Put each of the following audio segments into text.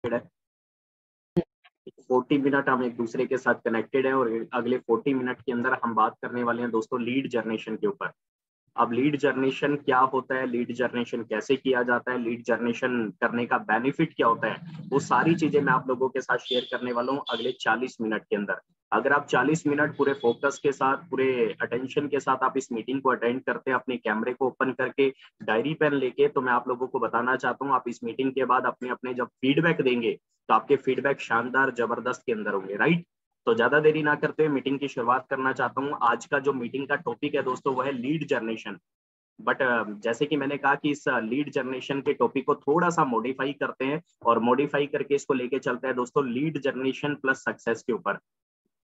है। 40 मिनट हम एक दूसरे के साथ कनेक्टेड हैं और अगले 40 मिनट के अंदर हम बात करने वाले हैं दोस्तों लीड जनरेशन के ऊपर। अब लीड जनरेशन क्या होता है, लीड जनरेशन कैसे किया जाता है, लीड जनरेशन करने का बेनिफिट क्या होता है, वो सारी चीजें मैं आप लोगों के साथ शेयर करने वाला हूँ अगले 40 मिनट के अंदर। अगर आप 40 मिनट पूरे फोकस के साथ, पूरे अटेंशन के साथ आप इस मीटिंग को अटेंड करते हैं, अपने कैमरे को ओपन करके, डायरी पेन लेके, तो मैं आप लोगों को बताना चाहता हूँ आप इस मीटिंग के बाद अपने अपने जब फीडबैक देंगे तो आपके फीडबैक शानदार जबरदस्त के अंदर होंगे, राइट। तो ज्यादा देरी ना करते हुए मीटिंग की शुरुआत करना चाहता हूँ। आज का जो मीटिंग का टॉपिक है दोस्तों वो है लीड जनरेशन। बट जैसे कि मैंने कहा कि इस लीड जनरेशन के टॉपिक को थोड़ा सा मॉडिफाई करते हैं और मॉडिफाई करके इसको लेके चलते हैं दोस्तों लीड जनरेशन प्लस सक्सेस के ऊपर।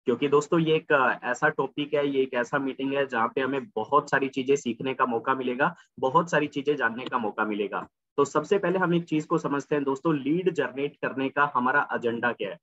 क्योंकि दोस्तों ये एक ऐसा टॉपिक है, ये एक ऐसा मीटिंग है जहाँ पे हमें बहुत सारी चीजें सीखने का मौका मिलेगा, बहुत सारी चीजें जानने का मौका मिलेगा। तो सबसे पहले हम एक चीज को समझते हैं दोस्तों, लीड जनरेट करने का हमारा एजेंडा क्या है।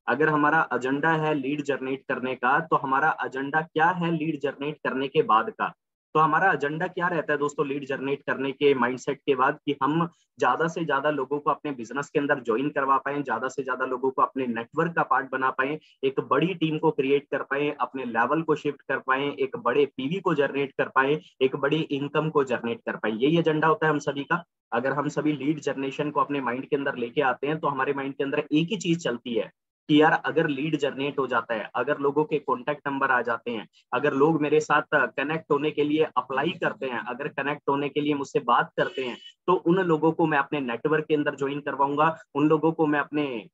अगर हमारा एजेंडा है लीड जनरेट करने का, तो हमारा एजेंडा क्या है लीड जनरेट करने के बाद का। तो हमारा एजेंडा क्या रहता है दोस्तों लीड जनरेट करने के माइंडसेट के बाद, कि हम ज्यादा से ज्यादा लोगों को अपने बिजनेस के अंदर ज्वाइन करवा पाए, ज्यादा से ज्यादा लोगों को अपने नेटवर्क का पार्ट बना पाए, एक बड़ी टीम को क्रिएट कर पाए, अपने लेवल को शिफ्ट कर पाए, एक बड़े पीवी को जनरेट कर पाए, एक बड़ी इनकम को जनरेट कर पाए। यही एजेंडा होता है हम सभी का। अगर हम सभी लीड जनरेशन को अपने माइंड के अंदर लेके आते हैं तो हमारे माइंड के अंदर एक ही चीज चलती है कि यार अगर लीड जनरेट हो जाता है, अगर लोगों के कॉन्टेक्ट नंबर आ जाते हैं, अगर लोग मेरे साथ कनेक्ट होने के लिए अप्लाई करते हैं, अगर कनेक्ट होने के लिए मुझसे बात करते हैं, तो उन लोगों को मैं अपने नेटवर्क के अंदर ज्वाइन करवाऊंगा। उन लोगों को मैं अपने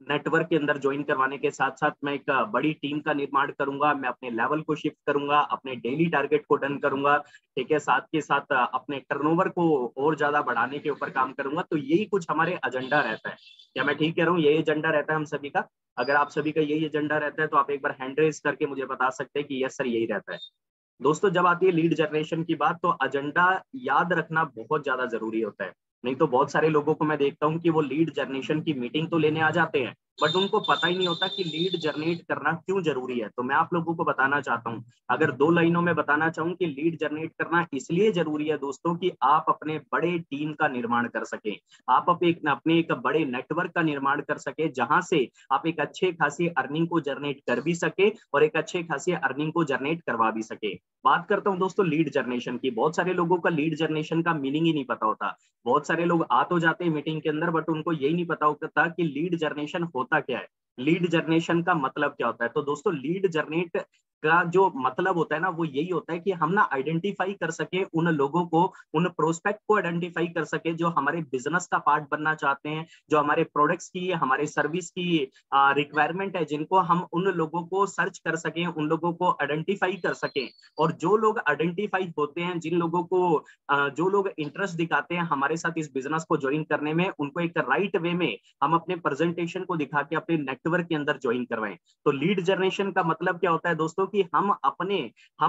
नेटवर्क के अंदर ज्वाइन करवाने के साथ साथ मैं एक बड़ी टीम का निर्माण करूंगा, मैं अपने लेवल को शिफ्ट करूंगा, अपने डेली टारगेट को डन करूंगा, ठीक है, साथ के साथ अपने टर्नओवर को और ज्यादा बढ़ाने के ऊपर काम करूंगा। तो यही कुछ हमारे एजेंडा रहता है। क्या मैं ठीक कह रहा हूँ? यही एजेंडा रहता है हम सभी का। अगर आप सभी का यही एजेंडा रहता है तो आप एक बार हैंड रेज करके मुझे बता सकते हैं कि यस सर यही रहता है। दोस्तों जब आती है लीड जनरेशन की बात, तो एजेंडा याद रखना बहुत ज्यादा जरूरी होता है। नहीं तो बहुत सारे लोगों को मैं देखता हूँ कि वो लीड जनरेशन की मीटिंग तो लेने आ जाते हैं, बट उनको पता ही नहीं होता कि लीड जनरेट करना क्यों जरूरी है। तो मैं आप लोगों को बताना चाहता हूँ, अगर 2 लाइनों में बताना चाहूँ कि लीड जनरेट करना इसलिए जरूरी है दोस्तों कि आप अपने बड़े टीम का निर्माण कर सके, आप अपने एक बड़े नेटवर्क का निर्माण कर सके, जहां से आप एक अच्छे खासी अर्निंग को जनरेट कर भी सके और एक अच्छे खासी अर्निंग को जनरेट करवा भी सके। बात करता हूं दोस्तों लीड जनरेशन की। बहुत सारे लोगों का लीड जनरेशन का मीनिंग ही नहीं पता होता। बहुत सारे लोग आ तो जाते हैं मीटिंग के अंदर, बट उनको यही नहीं पता होता कि लीड जनरेशन होता क्या है, लीड जनरेशन का मतलब क्या होता है। तो दोस्तों लीड जनरेट का जो मतलब होता है ना, वो यही होता है कि हम ना आइडेंटिफाई कर सके उन लोगों को, उन प्रोस्पेक्ट को आइडेंटिफाई कर सके जो हमारे बिजनेस का पार्ट बनना चाहते हैं, जो हमारे प्रोडक्ट्स की, हमारे सर्विस की रिक्वायरमेंट है, जिनको हम उन लोगों को सर्च कर सकें, उन लोगों को आइडेंटिफाई कर सकें। और जो लोग आइडेंटिफाई होते हैं, जिन लोगों को जो लोग इंटरेस्ट दिखाते हैं हमारे साथ इस बिजनेस को ज्वाइन करने में, उनको एक राइट वे में हम अपने प्रेजेंटेशन को दिखा के अपने नेटवर्क के अंदर ज्वाइन करवाएं। तो लीड जनरेशन का मतलब क्या होता है दोस्तों, कि हम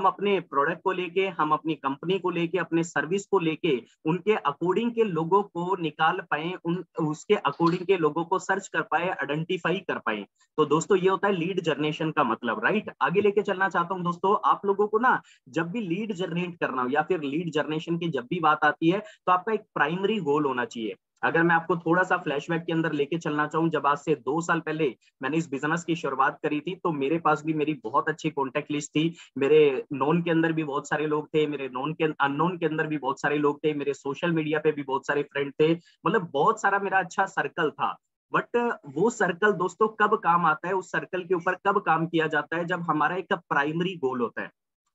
अपने प्रोडक्ट को लेके, हम अपनी कंपनी को लेके, अपने सर्विस को लेके उनके अकॉर्डिंग के लोगों को निकाल पाए, उन उसके अकॉर्डिंग के लोगों को सर्च कर पाए, आइडेंटिफाई कर पाए। तो दोस्तों ये होता है लीड जनरेशन का मतलब, राइट। आगे लेके चलना चाहता हूं दोस्तों आप लोगों को ना, जब भी लीड जनरेट करना हो या फिर लीड जनरेशन की जब भी बात आती है, तो आपका एक प्राइमरी गोल होना चाहिए। अगर मैं आपको थोड़ा सा फ्लैशबैक के अंदर लेके चलना चाहूँ, जब आज से 2 साल पहले मैंने इस बिजनेस की शुरुआत करी थी, तो मेरे पास भी मेरी बहुत अच्छी कॉन्टेक्ट लिस्ट थी। मेरे नॉन के अंदर भी बहुत सारे लोग थे, मेरे नॉन के अननोन के अंदर भी बहुत सारे लोग थे, मेरे सोशल मीडिया पे भी बहुत सारे फ्रेंड थे, मतलब बहुत सारा मेरा अच्छा सर्कल था। बट वो सर्कल दोस्तों कब काम आता है, उस सर्कल के ऊपर कब काम किया जाता है, जब हमारा एक प्राइमरी गोल होता है।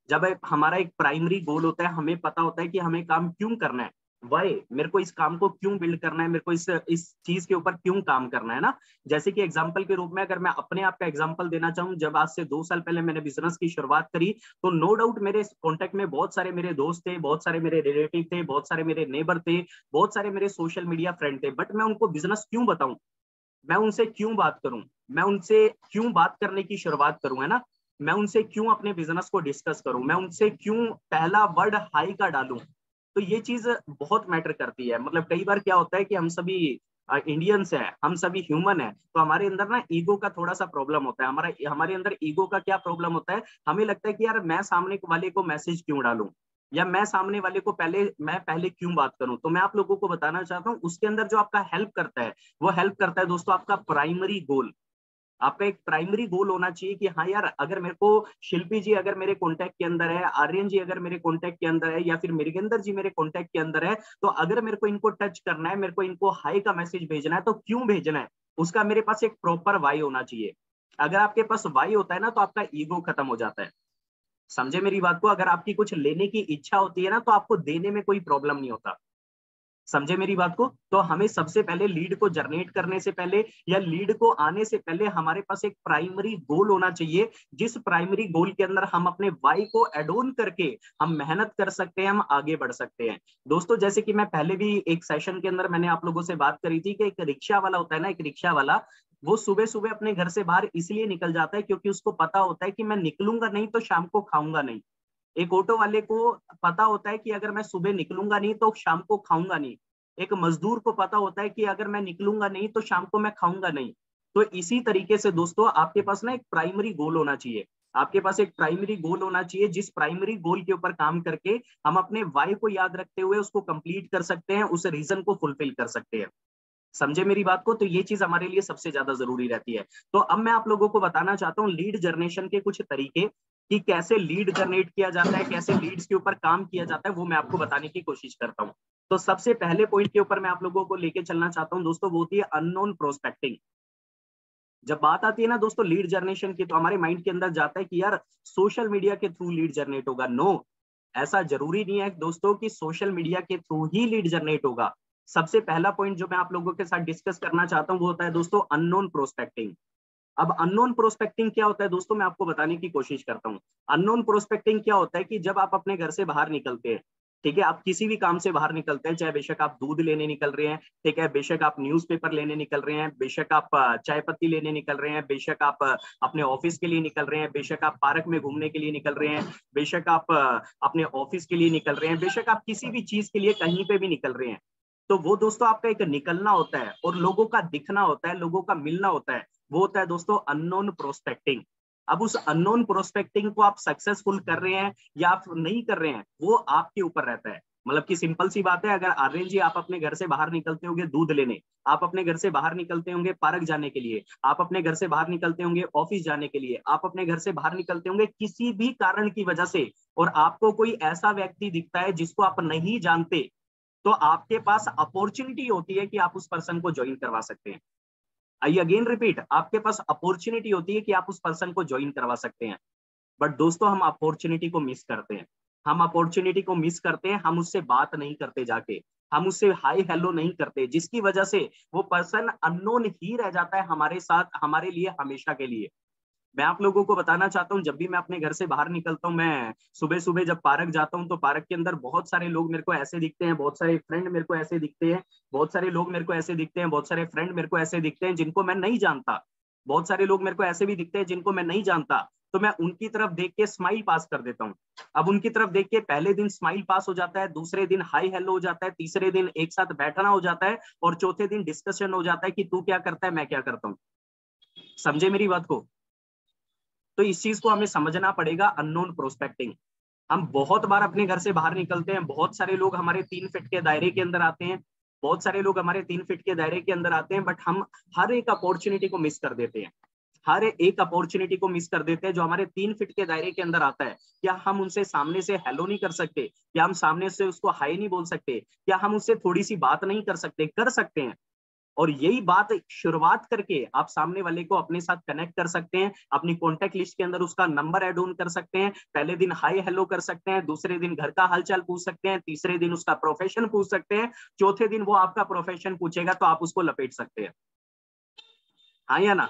जब हमारा एक प्राइमरी गोल होता है, हमें पता होता है कि हमें काम क्यों करना है, वाई मेरे को इस काम को क्यों बिल्ड करना है, मेरे को इस चीज के ऊपर क्यों काम करना है ना। जैसे कि एग्जांपल के रूप में अगर मैं अपने आप का एग्जांपल देना चाहूँ, जब आज से 2 साल पहले मैंने बिजनेस की शुरुआत करी, तो नो डाउट मेरे कॉन्टेक्ट में बहुत सारे मेरे दोस्त थे, बहुत सारे मेरे रिलेटिव थे, बहुत सारे मेरे नेबर थे, बहुत सारे मेरे सोशल मीडिया फ्रेंड थे। बट मैं उनको बिजनेस क्यों बताऊं, मैं उनसे क्यों बात करूं, मैं उनसे क्यों बात करने की शुरुआत करूं, है ना। मैं उनसे क्यों अपने बिजनेस को डिस्कस करूं, मैं उनसे क्यों पहला वर्ड हाई का डालूं। तो ये चीज बहुत मैटर करती है। मतलब कई बार क्या होता है कि हम सभी इंडियंस हैं, हम सभी ह्यूमन हैं, तो हमारे अंदर ना ईगो का थोड़ा सा प्रॉब्लम होता है। हमारे अंदर ईगो का क्या प्रॉब्लम होता है, हमें लगता है कि यार मैं सामने वाले को मैसेज क्यों डालूं, या मैं सामने वाले को मैं पहले क्यों बात करूं। तो मैं आप लोगों को बताना चाहता हूं उसके अंदर जो आपका हेल्प करता है वो हेल्प करता है दोस्तों आपका प्राइमरी गोल। आपका एक प्राइमरी गोल होना चाहिए कि हाँ यार, अगर मेरे को शिल्पी जी अगर मेरे कॉन्टेक्ट के अंदर है, आर्यन जी अगर मेरे कॉन्टेक्ट के अंदर है, या फिर मृगेंद्र जी मेरे कॉन्टेक्ट के अंदर है, तो अगर मेरे को इनको टच करना है, मेरे को इनको हाई का मैसेज भेजना है, तो क्यों भेजना है, उसका मेरे पास एक प्रॉपर वाई होना चाहिए। अगर आपके पास वाई होता है ना तो आपका ईगो खत्म हो जाता है। समझे मेरी बात को। अगर आपकी कुछ लेने की इच्छा होती है ना तो आपको देने में कोई प्रॉब्लम नहीं होता। समझे मेरी बात को। तो हमें सबसे पहले लीड को जनरेट करने से पहले या लीड को आने से पहले हमारे पास एक प्राइमरी गोल होना चाहिए, जिस प्राइमरी गोल के अंदर हम अपने वाई को एड ऑन करके हम मेहनत कर सकते हैं, हम आगे बढ़ सकते हैं। दोस्तों जैसे कि मैं पहले भी एक सेशन के अंदर मैंने आप लोगों से बात करी थी कि एक रिक्शा वाला होता है ना, एक रिक्शा वाला वो सुबह सुबह अपने घर से बाहर इसलिए निकल जाता है क्योंकि उसको पता होता है कि मैं निकलूंगा नहीं तो शाम को खाऊंगा नहीं। एक ऑटो वाले को पता होता है कि अगर मैं सुबह निकलूंगा नहीं तो शाम को खाऊंगा नहीं। एक मजदूर को पता होता है कि अगर मैं निकलूंगा नहीं तो शाम को मैं खाऊंगा नहीं। तो इसी तरीके से दोस्तों आपके पास ना एक प्राइमरी गोल होना चाहिए। आपके पास एक प्राइमरी गोल होना चाहिए, जिस प्राइमरी गोल के ऊपर काम करके हम अपने वाई को याद रखते हुए उसको कंप्लीट कर सकते हैं, उस रीजन को फुलफिल कर सकते हैं। समझे मेरी बात को। तो ये चीज हमारे लिए सबसे ज्यादा जरूरी रहती है। तो अब मैं आप लोगों को बताना चाहता हूँ लीड जनरेशन के कुछ तरीके कि कैसे लीड जनरेट किया जाता है, कैसे लीड्स के ऊपर काम किया जाता है, वो मैं आपको बताने की कोशिश करता हूँ। तो सबसे पहले पॉइंट के ऊपर मैं आप लोगों को लेके चलना चाहता हूँ दोस्तों, वो होती है अननोन प्रोस्पेक्टिंग। जब बात आती है ना दोस्तों लीड जनरेशन की, तो हमारे माइंड के अंदर जाता है कि यार सोशल मीडिया के थ्रू लीड जनरेट होगा। नो, ऐसा जरूरी नहीं है दोस्तों कि सोशल मीडिया के थ्रू ही लीड जनरेट होगा। सबसे पहला पॉइंट जो मैं आप लोगों के साथ डिस्कस करना चाहता हूं वो होता है दोस्तों अननोन प्रोस्पेक्टिंग। अब अननोन प्रोस्पेक्टिंग क्या होता है दोस्तों, मैं आपको बताने की कोशिश करता हूँ। अननोन प्रोस्पेक्टिंग क्या होता है कि जब आप अपने घर से बाहर निकलते हैं, ठीक है, आप किसी भी काम से बाहर निकलते हैं, चाहे बेशक आप दूध लेने निकल रहे हैं, ठीक है, बेशक आप न्यूज़पेपर लेने निकल रहे हैं, बेशक आप चाय पत्ती लेने निकल रहे हैं, बेशक आप अपने ऑफिस के लिए निकल रहे हैं, बेशक आप पार्क में घूमने के लिए निकल रहे हैं, बेशक आप अपने ऑफिस के लिए निकल रहे हैं, बेशक आप किसी भी चीज के लिए कहीं पे भी निकल रहे हैं। तो वो दोस्तों आपका एक निकलना होता है और लोगों का दिखना होता है, लोगों का मिलना होता है, वो होता है दोस्तों अननोन प्रोस्पेक्टिंग। अब उस अननोन प्रोस्पेक्टिंग को आप सक्सेसफुल कर रहे हैं या आप नहीं कर रहे हैं, वो आपके ऊपर रहता है। मतलब कि सिंपल सी बात है, अगर आर्यन जी आप अपने घर से बाहर निकलते होंगे दूध लेने, आप अपने घर से बाहर निकलते होंगे पार्क जाने के लिए, आप अपने घर से बाहर निकलते होंगे ऑफिस जाने के लिए, आप अपने घर से बाहर निकलते होंगे किसी भी कारण की वजह से, और आपको कोई ऐसा व्यक्ति दिखता है जिसको आप नहीं जानते, तो आपके पास अपॉर्चुनिटी होती है कि आप उस पर्सन को ज्वाइन करवा सकते हैं। आई अगेन रिपीट, आपके पास अपॉर्चुनिटी होती है कि आप उस पर्सन को ज्वाइन करवा सकते हैं। बट दोस्तों हम अपॉर्चुनिटी को मिस करते हैं। हम अपॉर्चुनिटी को मिस करते हैं, हम उससे बात नहीं करते जाके, हम उससे हाई हेलो नहीं करते, जिसकी वजह से वो पर्सन अननोन ही रह जाता है हमारे साथ, हमारे लिए हमेशा के लिए। मैं आप लोगों को बताना चाहता हूँ, जब भी मैं अपने घर से बाहर निकलता हूँ, मैं सुबह सुबह जब पार्क जाता हूँ, तो पार्क के अंदर बहुत सारे लोग मेरे को ऐसे दिखते हैं, बहुत सारे फ्रेंड मेरे को ऐसे दिखते हैं, बहुत सारे लोग मेरे को ऐसे दिखते हैं, बहुत सारे फ्रेंड मेरे को ऐसे दिखते हैं जिनको मैं नहीं जानता। बहुत सारे लोग मेरे को ऐसे भी दिखते हैं जिनको मैं नहीं जानता, तो मैं उनकी तरफ देख के स्माइल पास कर देता हूँ। अब उनकी तरफ देख के पहले दिन स्माइल पास हो जाता है, दूसरे दिन हाई हेलो हो जाता है, तीसरे दिन एक साथ बैठना हो जाता है, और चौथे दिन डिस्कशन हो जाता है कि तू क्या करता है मैं क्या करता हूँ। समझे मेरी बात को। तो इस चीज को हमें समझना पड़ेगा, अननोन प्रोस्पेक्टिंग। हम बहुत बार अपने घर से बाहर निकलते हैं, बहुत सारे लोग हमारे 3 फीट के दायरे के अंदर आते हैं, बहुत सारे लोग हमारे 3 फीट के दायरे के अंदर आते हैं, बट हम हर एक अपॉर्चुनिटी को मिस कर देते हैं। हर एक अपॉर्चुनिटी को मिस कर देते हैं जो हमारे 3 फीट के दायरे के अंदर आता है। क्या हम उनसे सामने से हेलो नहीं कर सकते? क्या हम सामने से उसको हाई नहीं बोल सकते? क्या हम उससे थोड़ी सी बात नहीं कर सकते? कर सकते हैं। और यही बात शुरुआत करके आप सामने वाले को अपने साथ कनेक्ट कर सकते हैं, अपनी कॉन्टेक्ट लिस्ट के अंदर उसका नंबर ऐड ऑन कर सकते हैं। पहले दिन हाई हेलो कर सकते हैं, दूसरे दिन घर का हालचाल पूछ सकते हैं, तीसरे दिन उसका प्रोफेशन पूछ सकते हैं, चौथे दिन वो आपका प्रोफेशन पूछेगा तो आप उसको लपेट सकते हैं। हाँ या ना?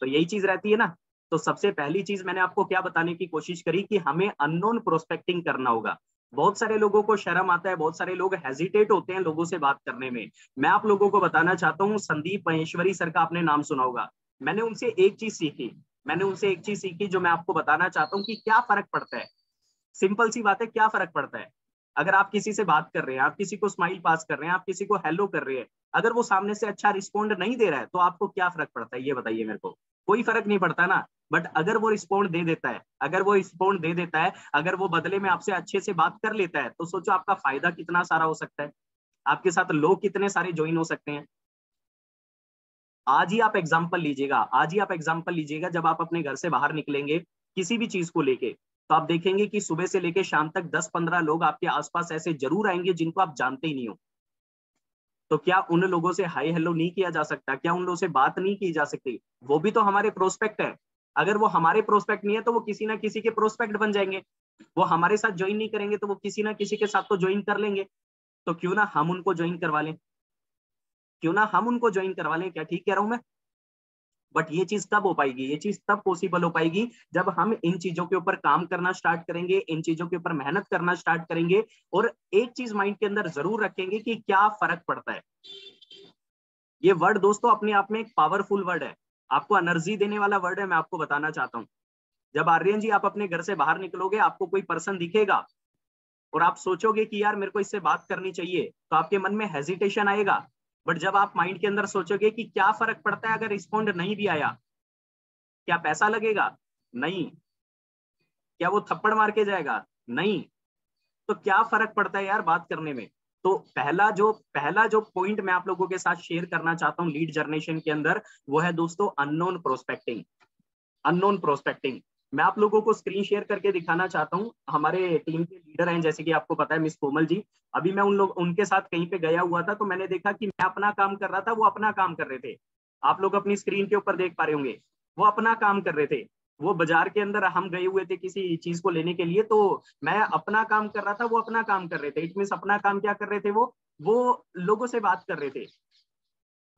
तो यही चीज रहती है ना। तो सबसे पहली चीज मैंने आपको क्या बताने की कोशिश करी कि हमें अननोन प्रोस्पेक्टिंग करना होगा। बहुत सारे लोगों को शर्म आता है, बहुत सारे लोग हेजिटेट होते हैं लोगों से बात करने में। मैं आप लोगों को बताना चाहता हूँ, संदीप महेश्वरी सर का आपने नाम सुना होगा। मैंने उनसे एक चीज सीखी, जो मैं आपको बताना चाहता हूँ कि क्या फर्क पड़ता है। सिंपल सी बात है, क्या फर्क पड़ता है? अगर आप किसी से बात कर रहे हैं, आप किसी को स्माइल पास कर रहे हैं, आप किसी को हेलो कर रहे हैं, अगर वो सामने से अच्छा रिस्पॉन्ड नहीं दे रहा है तो आपको क्या फर्क पड़ता है, ये बताइए मेरे को। कोई फर्क नहीं पड़ता ना। बट अगर वो रिस्पॉन्ड दे देता है, अगर वो रिस्पॉन्ड दे देता है, अगर वो बदले में आपसे अच्छे से बात कर लेता है, तो सोचो आपका फायदा कितना सारा हो सकता है, आपके साथ लोग कितने सारे ज्वाइन हो सकते हैं। आज ही आप एग्जाम्पल लीजिएगा, आज ही आप एग्जाम्पल लीजिएगा, जब आप अपने घर से बाहर निकलेंगे किसी भी चीज को लेके, तो आप देखेंगे कि सुबह से लेके शाम तक 10-15 लोग आपके आसपास ऐसे जरूर आएंगे जिनको आप जानते ही नहीं हो। तो क्या उन लोगों से हाई हेलो नहीं किया जा सकता? क्या उन लोगों से बात नहीं की जा सकती? वो भी तो हमारे प्रोस्पेक्ट है। अगर वो हमारे प्रोस्पेक्ट नहीं है तो वो किसी ना किसी के प्रोस्पेक्ट बन जाएंगे। वो हमारे साथ ज्वाइन नहीं करेंगे तो वो किसी ना किसी के साथ तो ज्वाइन कर लेंगे। तो क्यों ना हम उनको ज्वाइन करवा लें, क्यों ना हम उनको ज्वाइन करवा लें। क्या ठीक कह रहा हूं मैं? बट ये चीज कब हो पाएगी? ये चीज तब पॉसिबल हो पाएगी जब हम इन चीजों के ऊपर काम करना स्टार्ट करेंगे, इन चीजों के ऊपर मेहनत करना स्टार्ट करेंगे, और एक चीज माइंड के अंदर जरूर रखेंगे कि क्या फर्क पड़ता है। ये वर्ड दोस्तों अपने आप में एक पावरफुल वर्ड है, आपको एनर्जी देने वाला वर्ड है। मैं आपको बताना चाहता हूँ, जब आर्यन जी आप अपने घर से बाहर निकलोगे, आपको कोई पर्सन दिखेगा और आप सोचोगे कि यार मेरे को इससे बात करनी चाहिए, तो आपके मन में हेजिटेशन आएगा। बट जब आप माइंड के अंदर सोचोगे कि क्या फर्क पड़ता है अगर रिस्पॉन्ड नहीं भी आया, क्या पैसा लगेगा? नहीं। क्या वो थप्पड़ मार के जाएगा? नहीं। तो क्या फर्क पड़ता है यार बात करने में? तो पहला जो पॉइंट मैं आप लोगों के साथ शेयर करना चाहता हूँ लीड जनरेशन के अंदर, वो है दोस्तों अननोन प्रोस्पेक्टिंग। अननोन प्रोस्पेक्टिंग मैं आप लोगों को स्क्रीन शेयर करके दिखाना चाहता हूँ। हमारे टीम के लीडर हैं, जैसे कि आपको पता है मिस कोमल जी। अभी मैं उनके साथ कहीं पे गया हुआ था, तो मैंने देखा कि मैं अपना काम कर रहा था, वो अपना काम कर रहे थे। आप लोग अपनी स्क्रीन के ऊपर देख पा रहे होंगे, वो अपना काम कर रहे थे। वो बाजार के अंदर हम गए हुए थे किसी चीज को लेने के लिए, तो मैं अपना काम कर रहा था, वो अपना काम कर रहे थे। इट मीन्स अपना काम क्या कर रहे थे, वो लोगों से बात कर रहे थे।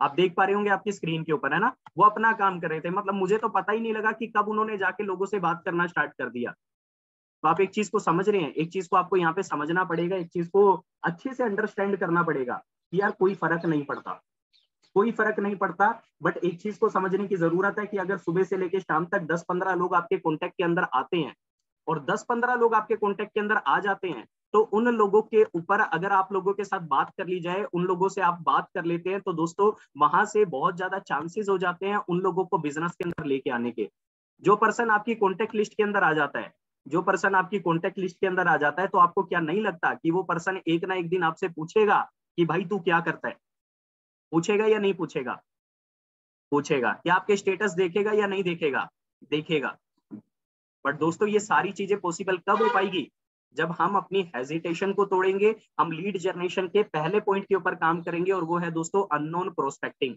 आप देख पा रहे होंगे आपकी स्क्रीन के ऊपर, है ना? वो अपना काम कर रहे थे। मतलब मुझे तो पता ही नहीं लगा कि कब उन्होंने जाके लोगों से बात करना स्टार्ट कर दिया। तो आप एक चीज को समझ रहे हैं, एक चीज को आपको यहाँ पे समझना पड़ेगा, एक चीज को अच्छे से अंडरस्टैंड करना पड़ेगा कि यार कोई फर्क नहीं पड़ता, कोई फर्क नहीं पड़ता। बट एक चीज को समझने की जरूरत है कि अगर सुबह से लेकर शाम तक 10-15 लोग आपके कॉन्टेक्ट के अंदर आते हैं, और 10-15 लोग आपके कॉन्टेक्ट के अंदर आ जाते हैं, तो उन लोगों के ऊपर अगर आप लोगों के साथ बात कर ली जाए, उन लोगों से आप बात कर लेते हैं, तो दोस्तों वहां से बहुत ज्यादा चांसेस हो जाते हैं उन लोगों को बिजनेस के अंदर लेके आने के। जो पर्सन आपकी कॉन्टेक्ट लिस्ट के अंदर आ जाता है, जो पर्सन आपकी कॉन्टेक्ट लिस्ट के अंदर आ जाता है, तो आपको क्या नहीं लगता कि वो पर्सन एक ना एक दिन आपसे पूछेगा कि भाई तू क्या करता है? पूछेगा या नहीं पूछेगा? पूछेगा। क्या आपके स्टेटस देखेगा या नहीं देखेगा? देखेगा। बट दोस्तों ये सारी चीजें पॉसिबल कब हो पाएगी? जब हम अपनी हेजिटेशन को तोड़ेंगे, हम लीड जनरेशन के पहले पॉइंट के ऊपर काम करेंगे, और वो है दोस्तों अननोन प्रोस्पेक्टिंग।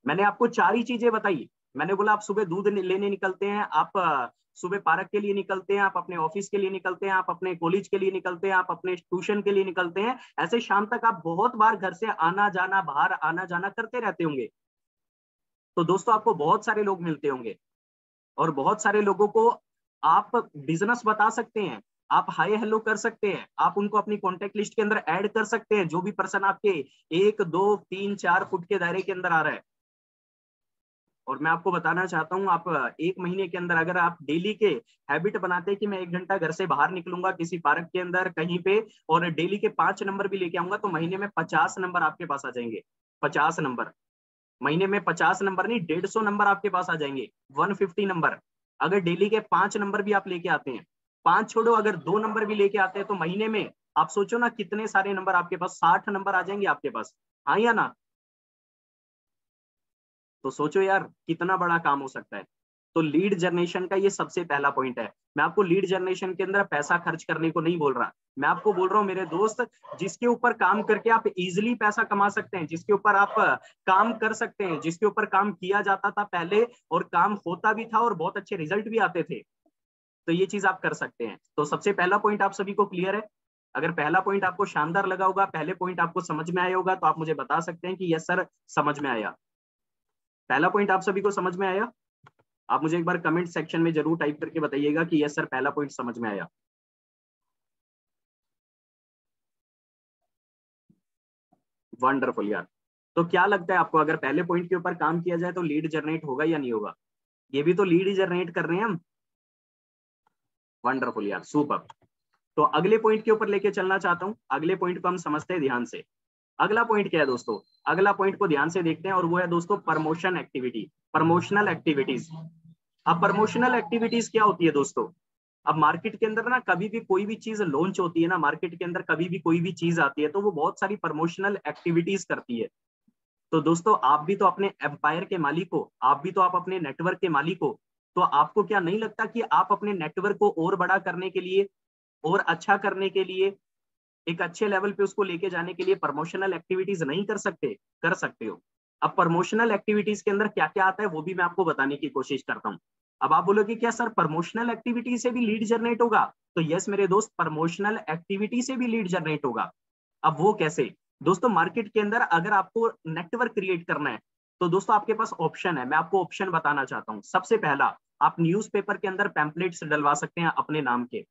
मैंने आपको 4 ही चीजें बताई। मैंने बोला आप सुबह दूध लेने निकलते हैं, आप सुबह पार्क के लिए निकलते हैं, आप अपने ऑफिस के लिए निकलते हैं, आप अपने कॉलेज के लिए निकलते हैं, आप अपने ट्यूशन के लिए निकलते हैं। ऐसे शाम तक आप बहुत बार घर से आना जाना, बाहर आना जाना करते रहते होंगे। तो दोस्तों आपको बहुत सारे लोग मिलते होंगे, और बहुत सारे लोगों को आप बिजनेस बता सकते हैं, आप हाई हेलो कर सकते हैं, आप उनको अपनी कॉन्टेक्ट लिस्ट के अंदर ऐड कर सकते हैं, जो भी पर्सन आपके 1 2 3 4 फुट के दायरे के अंदर आ रहा है। और मैं आपको बताना चाहता हूँ, आप 1 महीने के अंदर अगर आप डेली के हैबिट बनाते हैं कि मैं 1 घंटा घर से बाहर निकलूंगा किसी पार्क के अंदर कहीं पे, और डेली के 5 नंबर भी लेके आऊंगा, तो महीने में 50 नंबर आपके पास आ जाएंगे। 50 नंबर, महीने में 50 नंबर नहीं, 150 नंबर आपके पास आ जाएंगे। 150 नंबर। अगर डेली के 5 नंबर भी आप लेके आते हैं, 5 छोड़ो, अगर 2 नंबर भी लेके आते हैं, तो महीने में आप सोचो ना कितने सारे नंबर आपके पास, 60 नंबर आ जाएंगे आपके पास। हाँ या ना? तो सोचो यार कितना बड़ा काम हो सकता है। तो लीड जनरेशन का ये सबसे पहला पॉइंट है। मैं आपको लीड जनरेशन के अंदर पैसा खर्च करने को नहीं बोल रहा, मैं आपको बोल रहा हूँ मेरे दोस्त, जिसके ऊपर काम करके आप इजीली पैसा कमा सकते हैं, जिसके ऊपर आप काम कर सकते हैं, जिसके ऊपर काम किया जाता था पहले, और काम होता भी था और बहुत अच्छे रिजल्ट भी आते थे, तो ये चीज आप कर सकते हैं। तो सबसे पहला पॉइंट आप सभी को क्लियर है? अगर पहला पॉइंट आपको शानदार लगा होगा, पहले पॉइंट आपको समझ में आया होगा, तो आप मुझे बता सकते हैं कि यस सर समझ में आया। पहला पॉइंट आप सभी को समझ में आया? आप मुझे एक बार कमेंट सेक्शन में जरूर टाइप करके बताइएगा कि यस सर पहला पॉइंट समझ में आया। वंडरफुल यार। तो क्या लगता है आपको, अगर पहले पॉइंट के ऊपर काम किया जाए तो लीड जनरेट होगा या नहीं होगा? ये भी तो लीड ही जनरेट कर रहे हैं हम। वंडरफुल यार, सुपर। तो अगले पॉइंट के ऊपर लेके चलना चाहता हूं, अगले पॉइंट को हम समझते हैं ध्यान से। अगला पॉइंट क्या है दोस्तों, अगला पॉइंट को ध्यान से देखते हैं और वो है दोस्तों प्रमोशन एक्टिविटी, प्रमोशनल एक्टिविटीज। अब प्रमोशनल एक्टिविटीज क्या होती है दोस्तों, अब मार्केट के अंदर ना कभी भी कोई भी चीज लॉन्च होती है ना, मार्केट के अंदर कभी भी कोई भी चीज आती है तो वो बहुत सारी प्रमोशनल एक्टिविटीज करती है। तो दोस्तों आप भी तो अपने एम्पायर के मालिक हो, आप भी तो आप अपने नेटवर्क के मालिक हो, तो आपको क्या नहीं लगता कि आप अपने नेटवर्क को और बड़ा करने के लिए और अच्छा करने के लिए, एक अच्छे लेवल पे उसको लेके जाने के लिए प्रमोशनल एक्टिविटीज नहीं कर सकते? कर सकते हो। अब प्रमोशनल एक्टिविटीज के अंदर क्या क्या आता है वो भी मैं आपको बताने की कोशिश करता हूँ। अब आप बोलोगे क्या सर प्रमोशनल एक्टिविटी से भी लीड जनरेट होगा? तो यस मेरे दोस्त, प्रमोशनल एक्टिविटी से भी लीड जनरेट होगा। अब वो कैसे दोस्तों, मार्केट के अंदर अगर आपको नेटवर्क क्रिएट करना है तो दोस्तों आपके पास ऑप्शन है, मैं आपको ऑप्शन बताना चाहता हूँ। सबसे पहला, आप न्यूज़पेपर के अंदर पैम्पलेट्स डलवा सकते हैं अपने नाम के,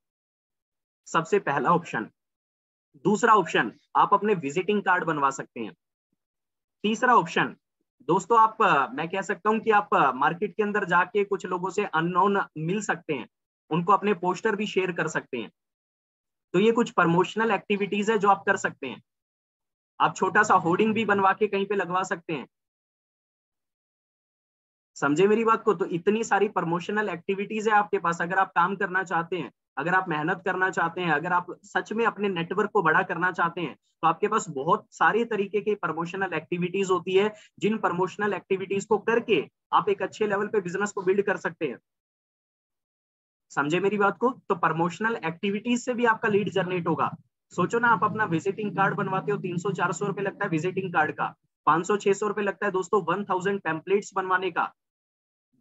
सबसे पहला ऑप्शन। दूसरा ऑप्शन, आप अपने विजिटिंग कार्ड बनवा सकते हैं। तीसरा ऑप्शन दोस्तों, आप मैं कह सकता हूं कि आप मार्केट के अंदर जाके कुछ लोगों से अननोन मिल सकते हैं, उनको अपने पोस्टर भी शेयर कर सकते हैं। तो ये कुछ प्रमोशनल एक्टिविटीज है जो आप कर सकते हैं। आप छोटा सा होर्डिंग भी बनवा के कहीं पे लगवा सकते हैं। समझे मेरी बात को? तो इतनी सारी प्रमोशनल एक्टिविटीज है आपके पास। अगर आप काम करना चाहते हैं, अगर आप मेहनत करना चाहते हैं, अगर आप सच में अपने नेटवर्क को बड़ा करना चाहते हैं, तो आपके पास बहुत सारे तरीके की प्रमोशनल एक्टिविटीज होती है, जिन प्रमोशनल एक्टिविटीज को करके आप एक अच्छे लेवल पे बिजनेस को बिल्ड कर सकते हैं। समझे मेरी बात को? तो प्रमोशनल एक्टिविटीज से भी आपका लीड जनरेट होगा। सोचो ना, आप अपना विजिटिंग कार्ड बनवाते हो, 300-400 रुपए लगता है विजिटिंग कार्ड का, 500-600 रुपए लगता है दोस्तों 1000 पैम्पलेट्स बनवाने का।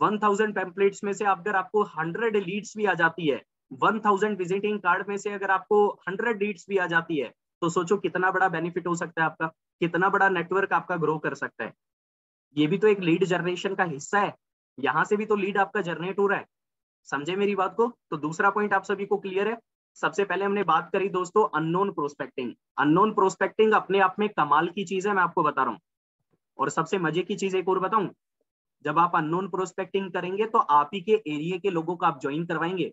1000 पैम्पलेट्स में से अगर आपको 100 लीड्स भी आ जाती है, 1000 विजिटिंग कार्ड में से अगर आपको 100 लीड्स भी आ जाती है, तो सोचो कितना बड़ा बेनिफिट हो सकता है आपका, कितना बड़ा नेटवर्क आपका ग्रो कर सकता है। ये भी तो एक लीड जनरेशन का हिस्सा है, यहां से भी तो लीड आपका जनरेट हो रहा है। समझे मेरी बात को? तो दूसरा पॉइंट आप सभी को क्लियर है। सबसे पहले हमने बात करी दोस्तों अननोन प्रोस्पेक्टिंग। अननोन प्रोस्पेक्टिंग अपने आप में कमाल की चीज है, मैं आपको बता रहा हूँ। और सबसे मजे की चीज एक और बताऊं, जब आप अननोन प्रोस्पेक्टिंग करेंगे तो आप ही के एरिया के लोगों को आप ज्वाइन करवाएंगे,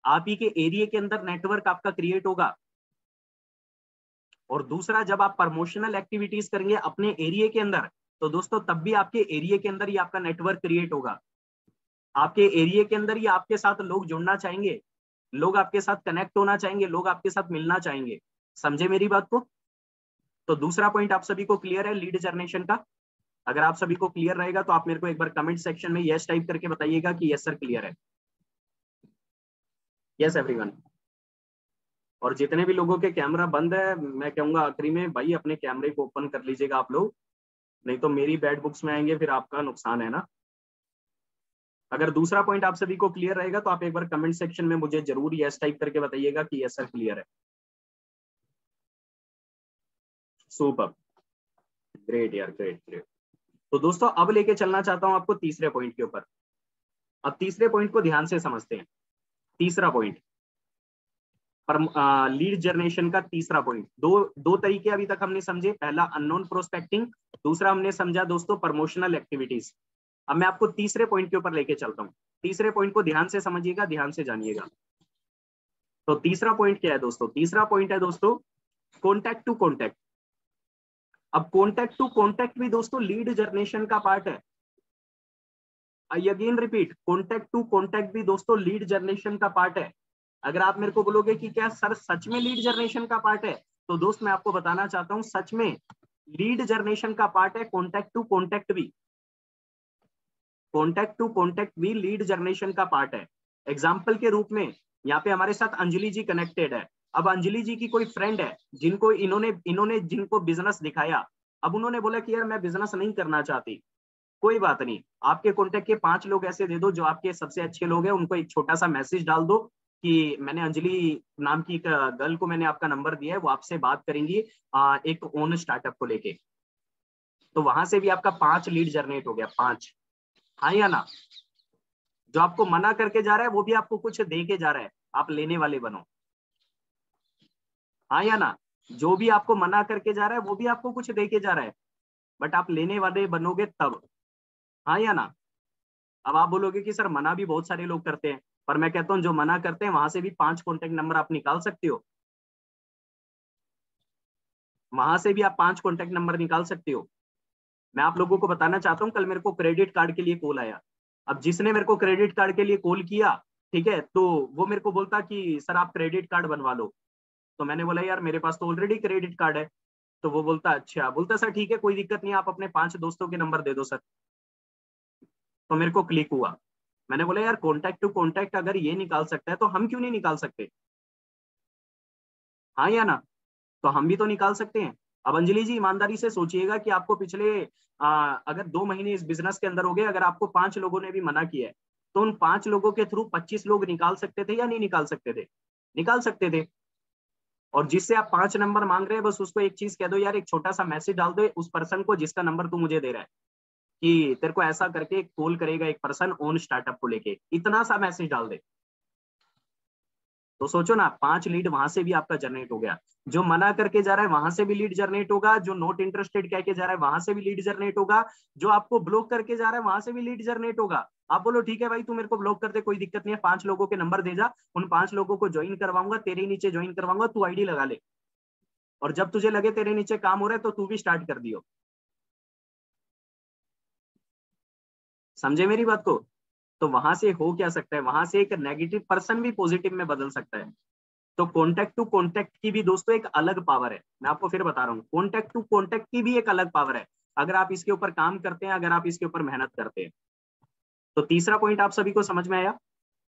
आप ही के एरिया के अंदर नेटवर्क आपका क्रिएट होगा। और दूसरा, जब आप प्रमोशनल एक्टिविटीज करेंगे अपने एरिया के अंदर, तो दोस्तों तब भी आपके एरिया के अंदर ही आपका नेटवर्क क्रिएट होगा। आपके एरिया के अंदर ही आपके साथ लोग जुड़ना चाहेंगे, लोग आपके साथ कनेक्ट होना चाहेंगे, लोग आपके साथ मिलना चाहेंगे। समझे मेरी बात को? तो दूसरा पॉइंट आप सभी को क्लियर है लीड जनरेशन का? अगर आप सभी को क्लियर रहेगा तो आप मेरे को एक बार कमेंट सेक्शन में यस टाइप करके बताइएगा कि यस सर क्लियर है। Yes everyone. और जितने भी लोगों के कैमरा बंद है, मैं कहूंगा आखिरी में भाई अपने कैमरे को ओपन कर लीजिएगा आप लोग, नहीं तो मेरी बैड बुक्स में आएंगे, फिर आपका नुकसान है ना। अगर दूसरा पॉइंट आप सभी को क्लियर रहेगा तो आप एक बार कमेंट सेक्शन में मुझे जरूर यस टाइप करके बताइएगा कि यस सर क्लियर है। सुपर, ग्रेट यार, ग्रेट ग्रेट। तो दोस्तों अब लेके चलना चाहता हूं आपको तीसरे पॉइंट के ऊपर। अब तीसरे पॉइंट को ध्यान से समझते हैं। तीसरा पॉइंट, पर लीड जनरेशन का तीसरा पॉइंट, दो दो तरीके अभी तक हमने समझे। पहला अननोन प्रोस्पेक्टिंग, दूसरा हमने समझा दोस्तों प्रमोशनल एक्टिविटीज। अब मैं आपको तीसरे पॉइंट के ऊपर लेके चलता हूँ। तीसरे पॉइंट को ध्यान से समझिएगा, ध्यान से जानिएगा। तो तीसरा पॉइंट क्या है दोस्तों? तीसरा पॉइंट है दोस्तों कॉन्टैक्ट टू कॉन्टैक्ट। अब कॉन्टैक्ट टू कॉन्टैक्ट भी दोस्तों लीड जनरेशन का पार्ट है। I again repeat, contact to contact भी दोस्तों लीड जनरेशन का पार्ट है। अगर आप मेरे को बोलोगे कि क्या सर सच में लीड जनरेशन का पार्ट है, तो दोस्त मैं आपको बताना चाहता हूं सच में लीड जनरेशन का पार्ट है कॉन्टैक्ट टू कॉन्टैक्ट भी। कॉन्टैक्ट टू कॉन्टैक्ट भी लीड जनरेशन का पार्ट है। एग्जाम्पल के रूप में यहाँ पे हमारे साथ अंजलि जी कनेक्टेड है। अब अंजलि जी की कोई फ्रेंड है जिनको इन्होंने जिनको बिजनेस दिखाया, अब उन्होंने बोला कि यार मैं बिजनेस नहीं करना चाहती। कोई बात नहीं, आपके कॉन्टेक्ट के 5 लोग ऐसे दे दो जो आपके सबसे अच्छे लोग हैं, उनको एक छोटा सा मैसेज डाल दो कि मैंने अंजलि नाम की एक गर्ल को मैंने आपका नंबर दिया है, वो आपसे बात करेंगी एक ओन स्टार्टअप को लेके। तो वहां से भी आपका 5 लीड जनरेट हो गया, 5। हाँ या ना? जो आपको मना करके जा रहा है वो भी आपको कुछ दे के जा रहा है, आप लेने वाले बनो। हाँ या ना? जो भी आपको मना करके जा रहा है वो भी आपको कुछ दे के जा रहा है, बट आप लेने वाले बनोगे तब। हाँ या ना? अब आप बोलोगे कि सर मना भी बहुत सारे लोग करते हैं, पर मैं कहता हूँ जो मना करते हैं वहां से भी 5 कॉन्टेक्ट नंबर आप निकाल सकते हो। वहां से भी आप 5 कॉन्टेक्ट नंबर निकाल सकते हो। मैं आप लोगों को बताना चाहता हूँ, कल मेरे को क्रेडिट कार्ड के लिए कॉल आया। अब जिसने मेरे को क्रेडिट कार्ड के लिए कॉल किया, ठीक है, तो वो मेरे को बोलता कि सर आप क्रेडिट कार्ड बनवा लो। तो मैंने बोला यार मेरे पास तो ऑलरेडी क्रेडिट कार्ड है। तो वो बोलता अच्छा, बोलता सर ठीक है कोई दिक्कत नहीं, आप अपने 5 दोस्तों के नंबर दे दो सर। तो मेरे को क्लिक हुआ। मैंने बोला यार कॉन्टैक्ट टू कॉन्टैक्ट अगर ये निकाल सकता है तो हम क्यों नहीं निकाल सकते? हाँ या ना? तो हम भी तो निकाल सकते हैं। अब अंजलि जी ईमानदारी से सोचिएगा कि आपको पिछले अगर 2 महीने इस बिजनेस के अंदर हो गए, अगर आपको 5 लोगों ने भी मना किया है, तो उन 5 लोगों के थ्रू 25 लोग निकाल सकते थे या नहीं निकाल सकते थे? निकाल सकते थे। और जिससे आप 5 नंबर मांग रहे हैं, बस उसको एक चीज कह दो यार, एक छोटा सा मैसेज डाल दो उस पर्सन को जिसका नंबर तू मुझे दे रहा है, कि तेरे को ऐसा करके कॉल करेगा एक पर्सन ओन स्टार्टअप को लेके, इतना सा मैसेज डाल दे। तो सोचो ना, 5 लीड वहां से भी आपका जनरेट हो गया। जो मना करके जा रहा है वहां से भी लीड जनरेट होगा, जो नॉट इंटरेस्टेड कह के जा रहा है वहां से भी लीड जनरेट होगा, जो आपको ब्लॉक करके जा रहा है वहां से भी लीड जनरेट होगा। आप बोलो ठीक है भाई तू मेरे को ब्लॉक कर दे, कोई दिक्कत नहीं है, 5 लोगों के नंबर दे जा, उन 5 लोगों को ज्वाइन करवाऊंगा, तेरे नीचे ज्वाइन करवाऊंगा, तू आईडी लगा ले, और जब तुझे लगे तेरे नीचे काम हो रहा है तो तू भी स्टार्ट कर दियो। समझे मेरी बात को? तो वहां से हो क्या सकता है, वहां से एक नेगेटिव पर्सन भी पॉजिटिव में बदल सकता है। तो कॉन्टैक्ट टू कॉन्टैक्ट की भी दोस्तों एक अलग पावर है। मैं आपको फिर बता रहा हूँ, कॉन्टैक्ट टू कॉन्टैक्ट की भी एक अलग पावर है, अगर आप इसके ऊपर काम करते हैं, अगर आप इसके ऊपर मेहनत करते हैं। तो तीसरा पॉइंट आप सभी को समझ में आया?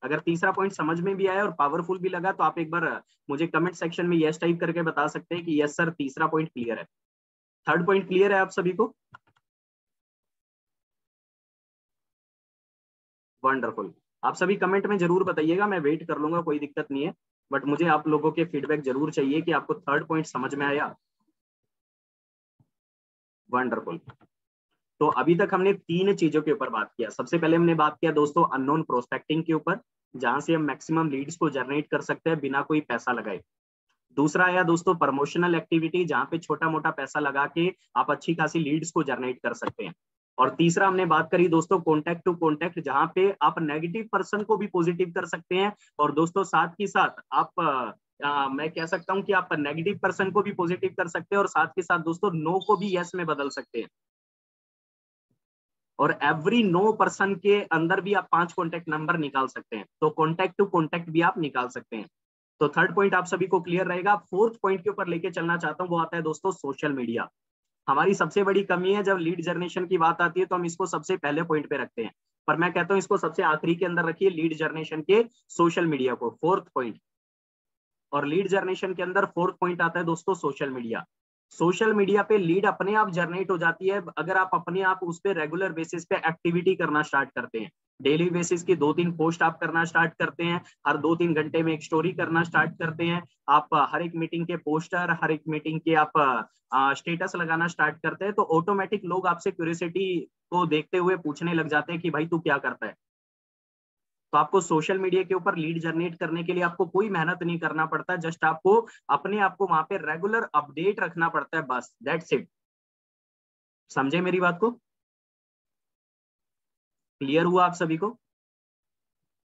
अगर तीसरा पॉइंट समझ में भी आया और पावरफुल भी लगा, तो आप एक बार मुझे कमेंट सेक्शन में यस टाइप करके बता सकते हैं कि यस सर तीसरा पॉइंट क्लियर है। थर्ड पॉइंट क्लियर है आप सभी को? वंडरफुल। आप सभी कमेंट में जरूर बताइएगा, मैं वेट कर लूंगा, कोई दिक्कत नहीं है। बट मुझे आप लोगों के फीडबैक जरूर चाहिए कि आपको थर्ड पॉइंट समझ में आया। वंडरफुल। तो अभी तक हमने 3 चीजों के ऊपर बात किया। सबसे पहले हमने बात किया दोस्तों अननोन प्रोस्पेक्टिंग के ऊपर, जहां से हम मैक्सिमम लीड्स को जनरेट कर सकते हैं बिना कोई पैसा लगाए। दूसरा आया दोस्तों प्रमोशनल एक्टिविटी, जहां पे छोटा मोटा पैसा लगा के आप अच्छी खासी लीड्स को जनरेट कर सकते हैं। और तीसरा हमने बात करी दोस्तों कॉन्टैक्ट टू कॉन्टैक्ट, जहां पे आप नेगेटिव पर्सन को भी पॉजिटिव कर सकते हैं, और दोस्तों साथ ही साथ आप मैं कह सकता हूं कि आप नेगेटिव पर्सन को भी पॉजिटिव कर सकते हैं, और साथ के साथ दोस्तों नो को भी यस में बदल सकते हैं। और एवरी नो पर्सन के अंदर भी आप 5 कॉन्टैक्ट नंबर निकाल सकते हैं। तो कॉन्टैक्ट टू कॉन्टैक्ट भी आप निकाल सकते हैं। तो थर्ड पॉइंट आप सभी को क्लियर रहेगा। फोर्थ पॉइंट के ऊपर लेके चलना चाहता हूँ, वो आता है दोस्तों सोशल मीडिया। हमारी सबसे बड़ी कमी है, जब लीड जनरेशन की बात आती है तो हम इसको सबसे पहले पॉइंट पे रखते हैं, पर मैं कहता हूँ इसको सबसे आखिरी के अंदर रखिए, लीड जनरेशन के सोशल मीडिया को, फोर्थ पॉइंट। और लीड जनरेशन के अंदर फोर्थ पॉइंट आता है दोस्तों सोशल मीडिया। सोशल मीडिया पे लीड अपने आप जनरेट हो जाती है अगर आप अपने आप उस पे रेगुलर बेसिस पे एक्टिविटी करना स्टार्ट करते हैं। डेली बेसिस की 2-3 पोस्ट आप करना स्टार्ट करते हैं, हर 2-3 घंटे में एक स्टोरी करना स्टार्ट करते हैं, आप हर एक मीटिंग के पोस्टर, हर एक मीटिंग के आप स्टेटस लगाना स्टार्ट करते हैं, तो ऑटोमेटिक लोग आपसे क्यूरियोसिटी को देखते हुए पूछने लग जाते हैं कि भाई तू क्या करता है। तो आपको सोशल मीडिया के ऊपर लीड जनरेट करने के लिए आपको कोई मेहनत नहीं करना पड़ता, जस्ट आपको अपने आप को वहां पे रेगुलर अपडेट रखना पड़ता है, बस दैट्स इट। समझे मेरी बात को? क्लियर हुआ आप सभी को?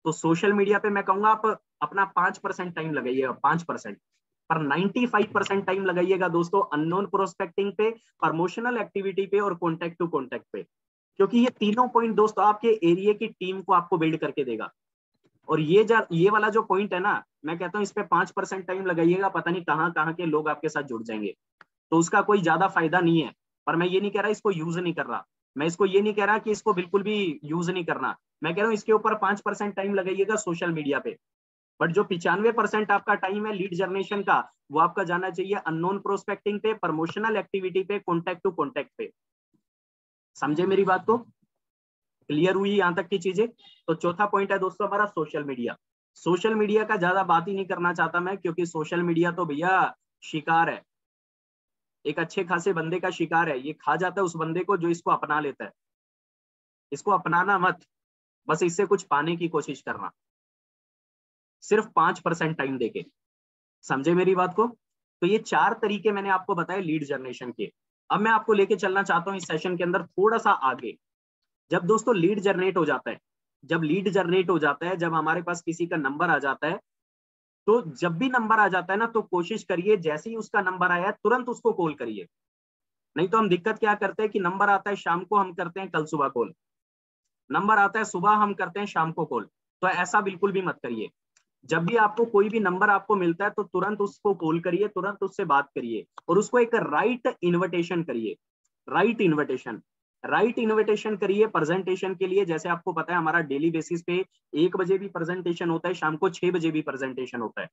तो सोशल मीडिया पे मैं कहूंगा आप अपना 5% टाइम लगाइएगा, 5%, पर 95% टाइम लगाइएगा दोस्तों अननोन प्रोस्पेक्टिंग पे, प्रमोशनल एक्टिविटी पे, और कॉन्टैक्ट टू कॉन्टैक्ट पे। क्योंकि ये तीनों पॉइंट दोस्तों आपके एरिया की टीम को आपको बिल्ड करके देगा। और ये वाला जो पॉइंट है ना, मैं कहता हूँ इस पे 5% टाइम लगाइएगा, पता नहीं कहाँ कहाँ के लोग आपके साथ जुड़ जाएंगे। तो उसका कोई ज्यादा फायदा नहीं है। पर मैं ये नहीं कह रहा इसको यूज नहीं कर रहा, मैं इसको ये नहीं कह रहा कि इसको बिल्कुल भी यूज नहीं करना। मैं कह रहा हूँ इसके ऊपर 5% टाइम लगाइएगा सोशल मीडिया पे। बट जो 95% आपका टाइम है लीड जनरेशन का, वो आपका जाना चाहिए अननोन प्रोस्पेक्टिंग पे, प्रमोशनल एक्टिविटी पे, कॉन्टैक्ट टू कॉन्टैक्ट पे। समझे मेरी बात को? क्लियर हुई यहां तक की चीजें? तो चौथा पॉइंट है दोस्तों हमारा सोशल मीडिया। सोशल मीडिया का ज्यादा बात ही नहीं करना चाहता मैं, क्योंकि सोशल मीडिया तो भैया शिकार है, एक अच्छे खासे बंदे का शिकार है। ये खा जाता है उस बंदे को जो इसको अपना लेता है। इसको अपनाना मत, बस इससे कुछ पाने की कोशिश करना, सिर्फ 5% टाइम देके। समझे मेरी बात को? तो ये 4 तरीके मैंने आपको बताए लीड जनरेशन के। अब मैं आपको लेके चलना चाहता हूँ इस सेशन के अंदर थोड़ा सा आगे। जब दोस्तों लीड जनरेट हो जाता है, जब लीड जनरेट हो जाता है, जब हमारे पास किसी का नंबर आ जाता है, तो जब भी नंबर आ जाता है ना, तो कोशिश करिए जैसे ही उसका नंबर आया तुरंत उसको कॉल करिए। नहीं तो हम दिक्कत क्या करते हैं कि नंबर आता है शाम को, हम करते हैं कल सुबह कॉल, नंबर आता है सुबह, हम करते हैं शाम को कॉल। तो ऐसा बिल्कुल भी मत करिए। जब भी आपको कोई भी नंबर आपको मिलता है तो तुरंत उसको कॉल करिए, तुरंत उससे बात करिए और उसको एक राइट इन्विटेशन करिए। राइट इन्विटेशन, राइट इन्विटेशन करिए प्रेजेंटेशन के लिए। जैसे आपको पता है हमारा डेली बेसिस पे 1 बजे भी प्रेजेंटेशन होता है, शाम को 6 बजे भी प्रेजेंटेशन होता है।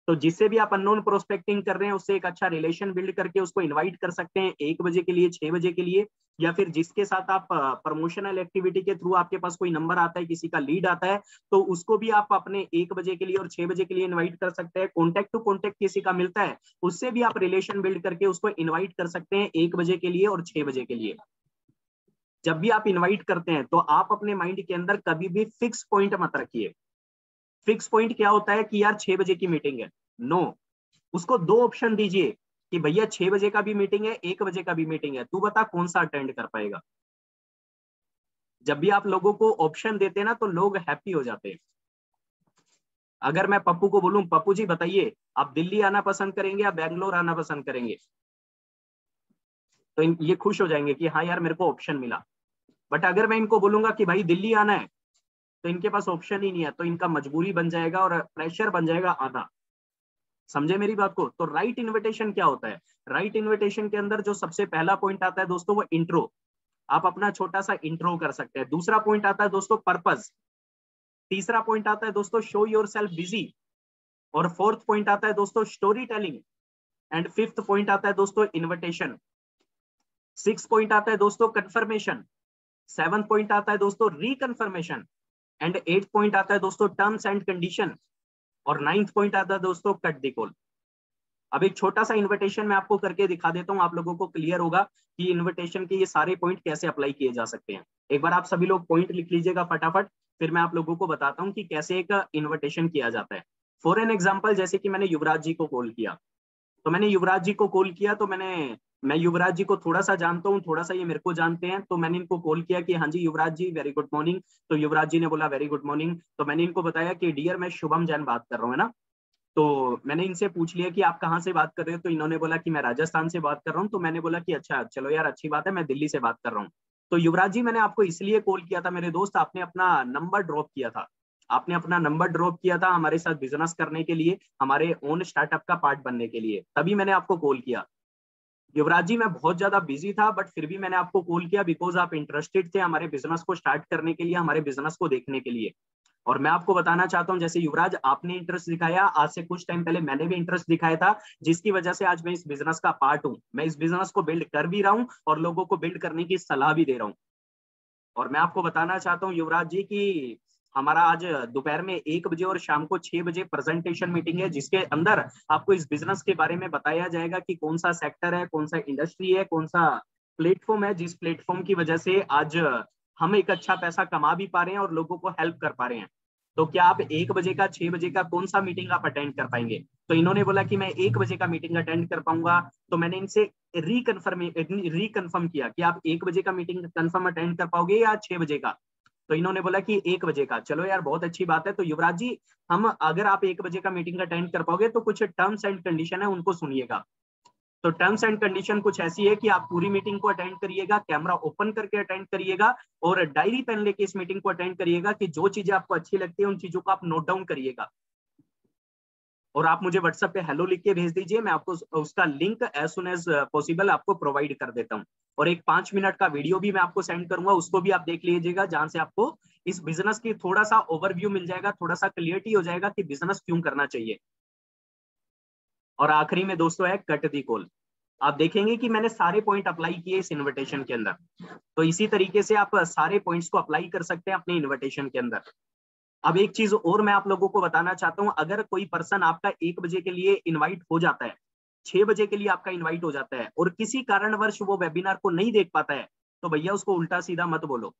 तो जिससे भी आप अननोन प्रोस्पेक्टिंग कर रहे हैं उससे एक अच्छा रिलेशन बिल्ड करके उसको इनवाइट कर सकते हैं 1 बजे के लिए, 6 बजे के लिए। या फिर जिसके साथ आप प्रमोशनल एक्टिविटी के थ्रू आपके पास कोई नंबर आता है, किसी का लीड आता है, तो उसको भी आप अपने 1 बजे के लिए और 6 बजे के लिए इन्वाइट कर सकते हैं। कॉन्टेक्ट टू कॉन्टेक्ट किसी का मिलता है, उससे भी आप रिलेशन बिल्ड करके उसको इन्वाइट कर सकते हैं 1 बजे के लिए और 6 बजे के लिए। जब भी आप इन्वाइट करते हैं तो आप अपने माइंड के अंदर कभी भी फिक्स पॉइंट मत रखिए। फिक्स पॉइंट क्या होता है कि यार 6 बजे की मीटिंग है, नो। उसको 2 ऑप्शन दीजिए कि भैया 6 बजे का भी मीटिंग है, 1 बजे का भी मीटिंग है, तू बता कौन सा अटेंड कर पाएगा। जब भी आप लोगों को ऑप्शन देते हैं ना तो लोग हैप्पी हो जाते हैं। अगर मैं पप्पू को बोलूं, पप्पू जी बताइए आप दिल्ली आना पसंद करेंगे या बैंगलोर आना पसंद करेंगे, तो ये खुश हो जाएंगे कि हाँ यार मेरे को ऑप्शन मिला। बट अगर मैं इनको बोलूंगा कि भाई दिल्ली आना है, तो इनके पास ऑप्शन ही नहीं है, तो इनका मजबूरी बन जाएगा और प्रेशर बन जाएगा आना। समझे मेरी बात को? तो राइट इन्विटेशन क्या होता है? राइट इन्विटेशन के अंदर जो सबसे पहला पॉइंट आता है दोस्तों वो इंट्रो। आप अपना छोटा सा इंट्रो कर सकते हैं। दूसरा पॉइंट आता है दोस्तों पर्पस। तीसरा पॉइंट आता है दोस्तों शो योर सेल्फ बिजी। और फोर्थ पॉइंट आता है दोस्तों story telling. And fifth point आता है दोस्तों इन्विटेशन। सिक्स पॉइंट आता है दोस्तों कंफर्मेशन। सेवन पॉइंट आता है दोस्तों रिकन्फर्मेशन। एंड एट पॉइंट आता है दोस्तों टर्म्स एंड कंडीशन। और नाइन्थ पॉइंट आता है दोस्तों कट द कॉल। अब एक छोटा सा इन्विटेशन मैं आपको करके दिखा देता हूं, आप लोगों को क्लियर होगा कि इन्विटेशन के ये सारे पॉइंट कैसे अप्लाई किए जा सकते हैं। एक बार आप सभी लोग पॉइंट लिख लीजिएगा फटाफट, फिर मैं आप लोगों को बताता हूं कि कैसे एक इन्विटेशन किया जाता है। फॉर एन एग्जाम्पल, जैसे कि मैंने युवराज जी को कॉल किया, तो मैंने युवराज जी को कॉल किया, तो मैं युवराज जी को थोड़ा सा जानता हूँ, थोड़ा सा ये मेरे को जानते हैं, तो मैंने इनको कॉल किया कि हाँ जी युवराज जी वेरी गुड मॉर्निंग। तो युवराज जी ने बोला वेरी गुड मॉर्निंग। तो मैंने इनको बताया कि डियर मैं शुभम जैन बात कर रहा हूँ, है ना। तो मैंने इनसे पूछ लिया कि आप कहाँ से बात कर रहे हो, तो इन्होंने बोला कि मैं राजस्थान से बात कर रहा हूँ। तो मैंने बोला कि अच्छा चलो यार अच्छी बात है, मैं दिल्ली से बात कर रहा हूँ। तो युवराज जी मैंने आपको इसलिए कॉल किया था मेरे दोस्त, आपने अपना नंबर ड्रॉप किया था। आपने अपना नंबर ड्रॉप किया था हमारे साथ बिजनेस करने के लिए, हमारे ओन स्टार्टअप का पार्ट बनने के लिए, तभी मैंने आपको कॉल किया। युवराज जी मैं बहुत ज्यादा बिजी था, बट फिर भी मैंने आपको कॉल किया बिकॉज आप इंटरेस्टेड थे हमारे बिजनेस को स्टार्ट करने के लिए, हमारे बिजनेस को देखने के लिए। और मैं आपको बताना चाहता हूं जैसे युवराज आपने इंटरेस्ट दिखाया, आज से कुछ टाइम पहले मैंने भी इंटरेस्ट दिखाया था, जिसकी वजह से आज मैं इस बिजनेस का पार्ट हूं। मैं इस बिजनेस को बिल्ड कर भी रहा हूं और लोगों को बिल्ड करने की सलाह भी दे रहा हूं। और मैं आपको बताना चाहता हूँ युवराज जी कि हमारा आज दोपहर में 1 बजे और शाम को 6 बजे प्रेजेंटेशन मीटिंग है, जिसके अंदर आपको इस बिजनेस के बारे में बताया जाएगा कि कौन सा सेक्टर है, कौन सा इंडस्ट्री है, कौन सा प्लेटफॉर्म है, जिस प्लेटफॉर्म की वजह से आज हम एक अच्छा पैसा कमा भी पा रहे हैं और लोगों को हेल्प कर पा रहे हैं। तो क्या आप 1 बजे का, 6 बजे का कौन सा मीटिंग आप अटेंड कर पाएंगे? तो इन्होंने बोला कि मैं 1 बजे का मीटिंग अटेंड कर पाऊंगा। तो मैंने इनसे रिकन्फर्म किया कि आप 1 बजे का मीटिंग कंफर्म अटेंड कर पाओगे या 6 बजे का। तो इन्होंने बोला कि 1 बजे का। चलो यार बहुत अच्छी बात है। तो युवराज जी हम अगर आप 1 बजे का मीटिंग अटेंड कर पाओगे तो कुछ टर्म्स एंड कंडीशन है उनको सुनिएगा। तो टर्म्स एंड कंडीशन कुछ ऐसी है कि आप पूरी मीटिंग को अटेंड करिएगा, कैमरा ओपन करके अटेंड करिएगा और डायरी पेन लेके इस मीटिंग को अटेंड करिएगा कि जो चीजें आपको अच्छी लगती है उन चीजों को आप नोट डाउन करिएगा। और आप मुझे व्हाट्सएप पे हेलो लिख के भेज दीजिए, मैं आपको उसका link as soon as possible आपको प्रोवाइड कर देता हूँ। और एक 5 मिनट का वीडियो भी मैं आपको सेंड करूंगा, उसको भी आप देख लीजिएगा, जहां से आपको इस बिजनेस की थोड़ा सा ओवरव्यू मिल जाएगा, थोड़ा सा क्लियरिटी हो जाएगा कि बिजनेस क्यों करना चाहिए। और आखिरी में दोस्तों है कट दी कॉल। आप देखेंगे कि मैंने सारे पॉइंट अप्लाई किए इस इन्विटेशन के अंदर। तो इसी तरीके से आप सारे पॉइंट्स को अप्लाई कर सकते हैं अपने इन्विटेशन के अंदर। अब एक चीज और मैं आप लोगों को बताना चाहता हूं, अगर कोई पर्सन आपका 1 बजे के लिए इनवाइट हो जाता है, 6 बजे के लिए आपका इनवाइट हो जाता है और किसी कारणवश वो वेबिनार को नहीं देख पाता है, तो भैया उसको उल्टा सीधा मत बोलो।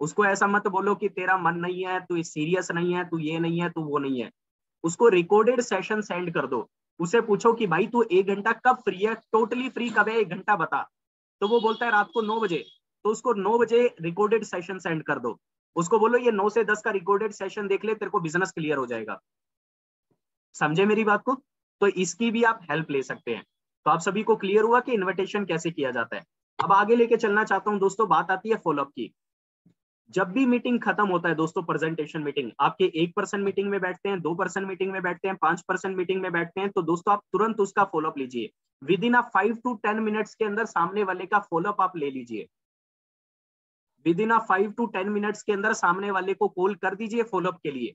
उसको ऐसा मत बोलो कि तेरा मन नहीं है, तू सीरियस नहीं है, तू ये नहीं है, तू वो नहीं है। उसको रिकॉर्डेड सेशन सेंड कर दो। उसे पूछो कि भाई तू 1 घंटा कब फ्री है, टोटली फ्री कब है, 1 घंटा बता। तो वो बोलता है रात को 9 बजे। तो उसको 9 बजे रिकॉर्डेड सेशन सेंड कर दो। उसको बोलो ये 9 से 10 का रिकॉर्डेड सेशन देख ले, तेरे को बिजनेस क्लियर हो जाएगा। समझे मेरी बात को? तो इसकी भी आप हेल्प ले सकते हैं। तो आप सभी को क्लियर हुआ कि इन्विटेशन कैसे किया जाता है। अब आगे लेके चलना चाहता हूं दोस्तों, बात आती है फॉलोअप की। जब भी मीटिंग खत्म होता है दोस्तों, प्रेजेंटेशन मीटिंग, आपके 1% मीटिंग में बैठते हैं, 2% मीटिंग में बैठते हैं, 5% मीटिंग में बैठते हैं, तो दोस्तों आप तुरंत उसका फॉलोअप लीजिए। विद इन 5 to 10 मिनट्स के अंदर सामने वाले का फॉलोअप आप ले लीजिए। विद इन 5 to 10 मिनट्स के अंदर सामने वाले को कॉल कर दीजिए फॉलोअप के लिए।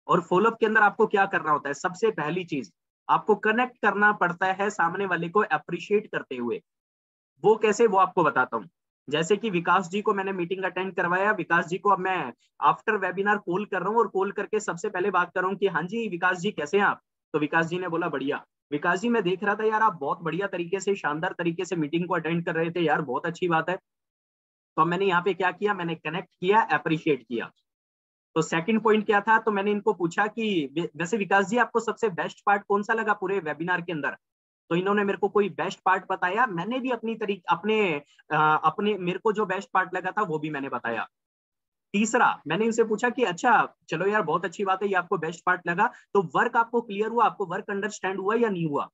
और फॉलोअप के अंदर आपको क्या करना होता है? सबसे पहली चीज, आपको कनेक्ट करना पड़ता है सामने वाले को अप्रिशिएट करते हुए। वो कैसे, वो आपको बताता हूँ। जैसे कि विकास जी को मैंने मीटिंग अटेंड करवाया, विकास जी को अब मैं आफ्टर वेबिनार कॉल कर रहा हूँ और कॉल करके सबसे पहले बात कर रहा हूँ कि हाँ जी विकास जी कैसे हैं आप? तो विकास जी ने बोला बढ़िया। विकास जी मैं देख रहा था यार आप बहुत बढ़िया तरीके से, शानदार तरीके से मीटिंग को अटेंड कर रहे थे यार, बहुत अच्छी बात है। तो मैंने यहाँ पे क्या किया, मैंने कनेक्ट किया, अप्रिशिएट किया। तो सेकंड पॉइंट क्या था, तो मैंने इनको पूछा कि वैसे विकास जी आपको सबसे बेस्ट पार्ट कौन सा लगा पूरे वेबिनार के अंदर? तो इन्होंने मेरे को कोई बेस्ट पार्ट बताया, मैंने भी अपनी तरीके अपने मेरे को जो बेस्ट पार्ट लगा था वो भी मैंने बताया। तीसरा, मैंने इनसे पूछा कि अच्छा चलो यार बहुत अच्छी बात है, ये आपको बेस्ट पार्ट लगा, तो वर्क आपको क्लियर हुआ, आपको वर्क अंडरस्टैंड हुआ या नहीं हुआ?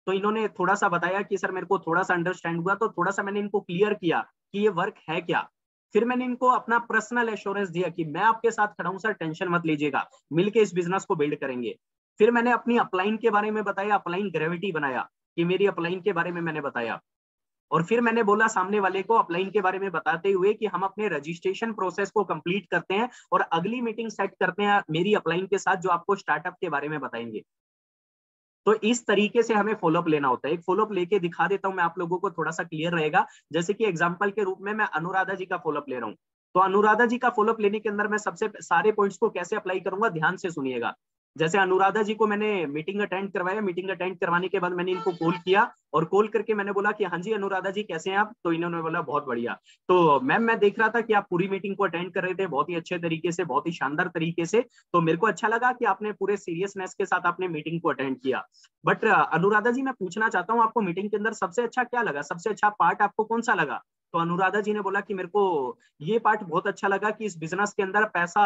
तो इन्होंने थोड़ा सा बताया कि सर मेरे को थोड़ा सा अंडरस्टैंड हुआ। तो थोड़ा सा मैंने इनको क्लियर किया कि ये वर्क है क्या। फिर मैंने इनको अपना पर्सनल एश्योरेंस दिया कि मैं आपके साथ खड़ा हूं सर, टेंशन मत लीजिएगा, मिलके इस बिजनेस को बिल्ड करेंगे। फिर मैंने अपनी अपलाइन के बारे में बताया, अपलाइन ग्रेविटी बनाया कि मेरी अपलाइन के बारे में मैंने बताया। और फिर मैंने बोला सामने वाले को अपलाइन के बारे में बताते हुए कि हम अपने रजिस्ट्रेशन प्रोसेस को कंप्लीट करते हैं और अगली मीटिंग सेट करते हैं मेरी अपलाइन के साथ, जो आपको स्टार्टअप के बारे में बताएंगे। तो इस तरीके से हमें फॉलोअप लेना होता है। एक फॉलोअप लेके दिखा देता हूं मैं आप लोगों को, थोड़ा सा क्लियर रहेगा। जैसे कि एग्जांपल के रूप में मैं अनुराधा जी का फॉलोअप ले रहा हूं। तो अनुराधा जी का फॉलोअप लेने के अंदर मैं सबसे सारे पॉइंट्स को कैसे अप्लाई करूंगा, ध्यान से सुनिएगा। जैसे अनुराधा जी को मैंने मीटिंग अटेंड करवाया, मीटिंग अटेंड करवाने के बाद मैंने इनको कॉल किया और कॉल करके मैंने बोला कि हाँ जी अनुराधा जी कैसे हैं आप? तो इन्होंने बोला बहुत बढ़िया। तो मैम मैं देख रहा था कि आप पूरी मीटिंग को अटेंड कर रहे थे बहुत ही अच्छे तरीके से, बहुत ही शानदार तरीके से, तो मेरे को अच्छा लगा कि आपने पूरे सीरियसनेस के साथ आपने मीटिंग को अटेंड किया। बट अनुराधा जी मैं पूछना चाहता हूँ आपको मीटिंग के अंदर सबसे अच्छा क्या लगा, सबसे अच्छा पार्ट आपको कौन सा लगा? तो अनुराधा जी ने बोला कि मेरे को ये पार्ट बहुत अच्छा लगा कि इस बिजनेस के अंदर पैसा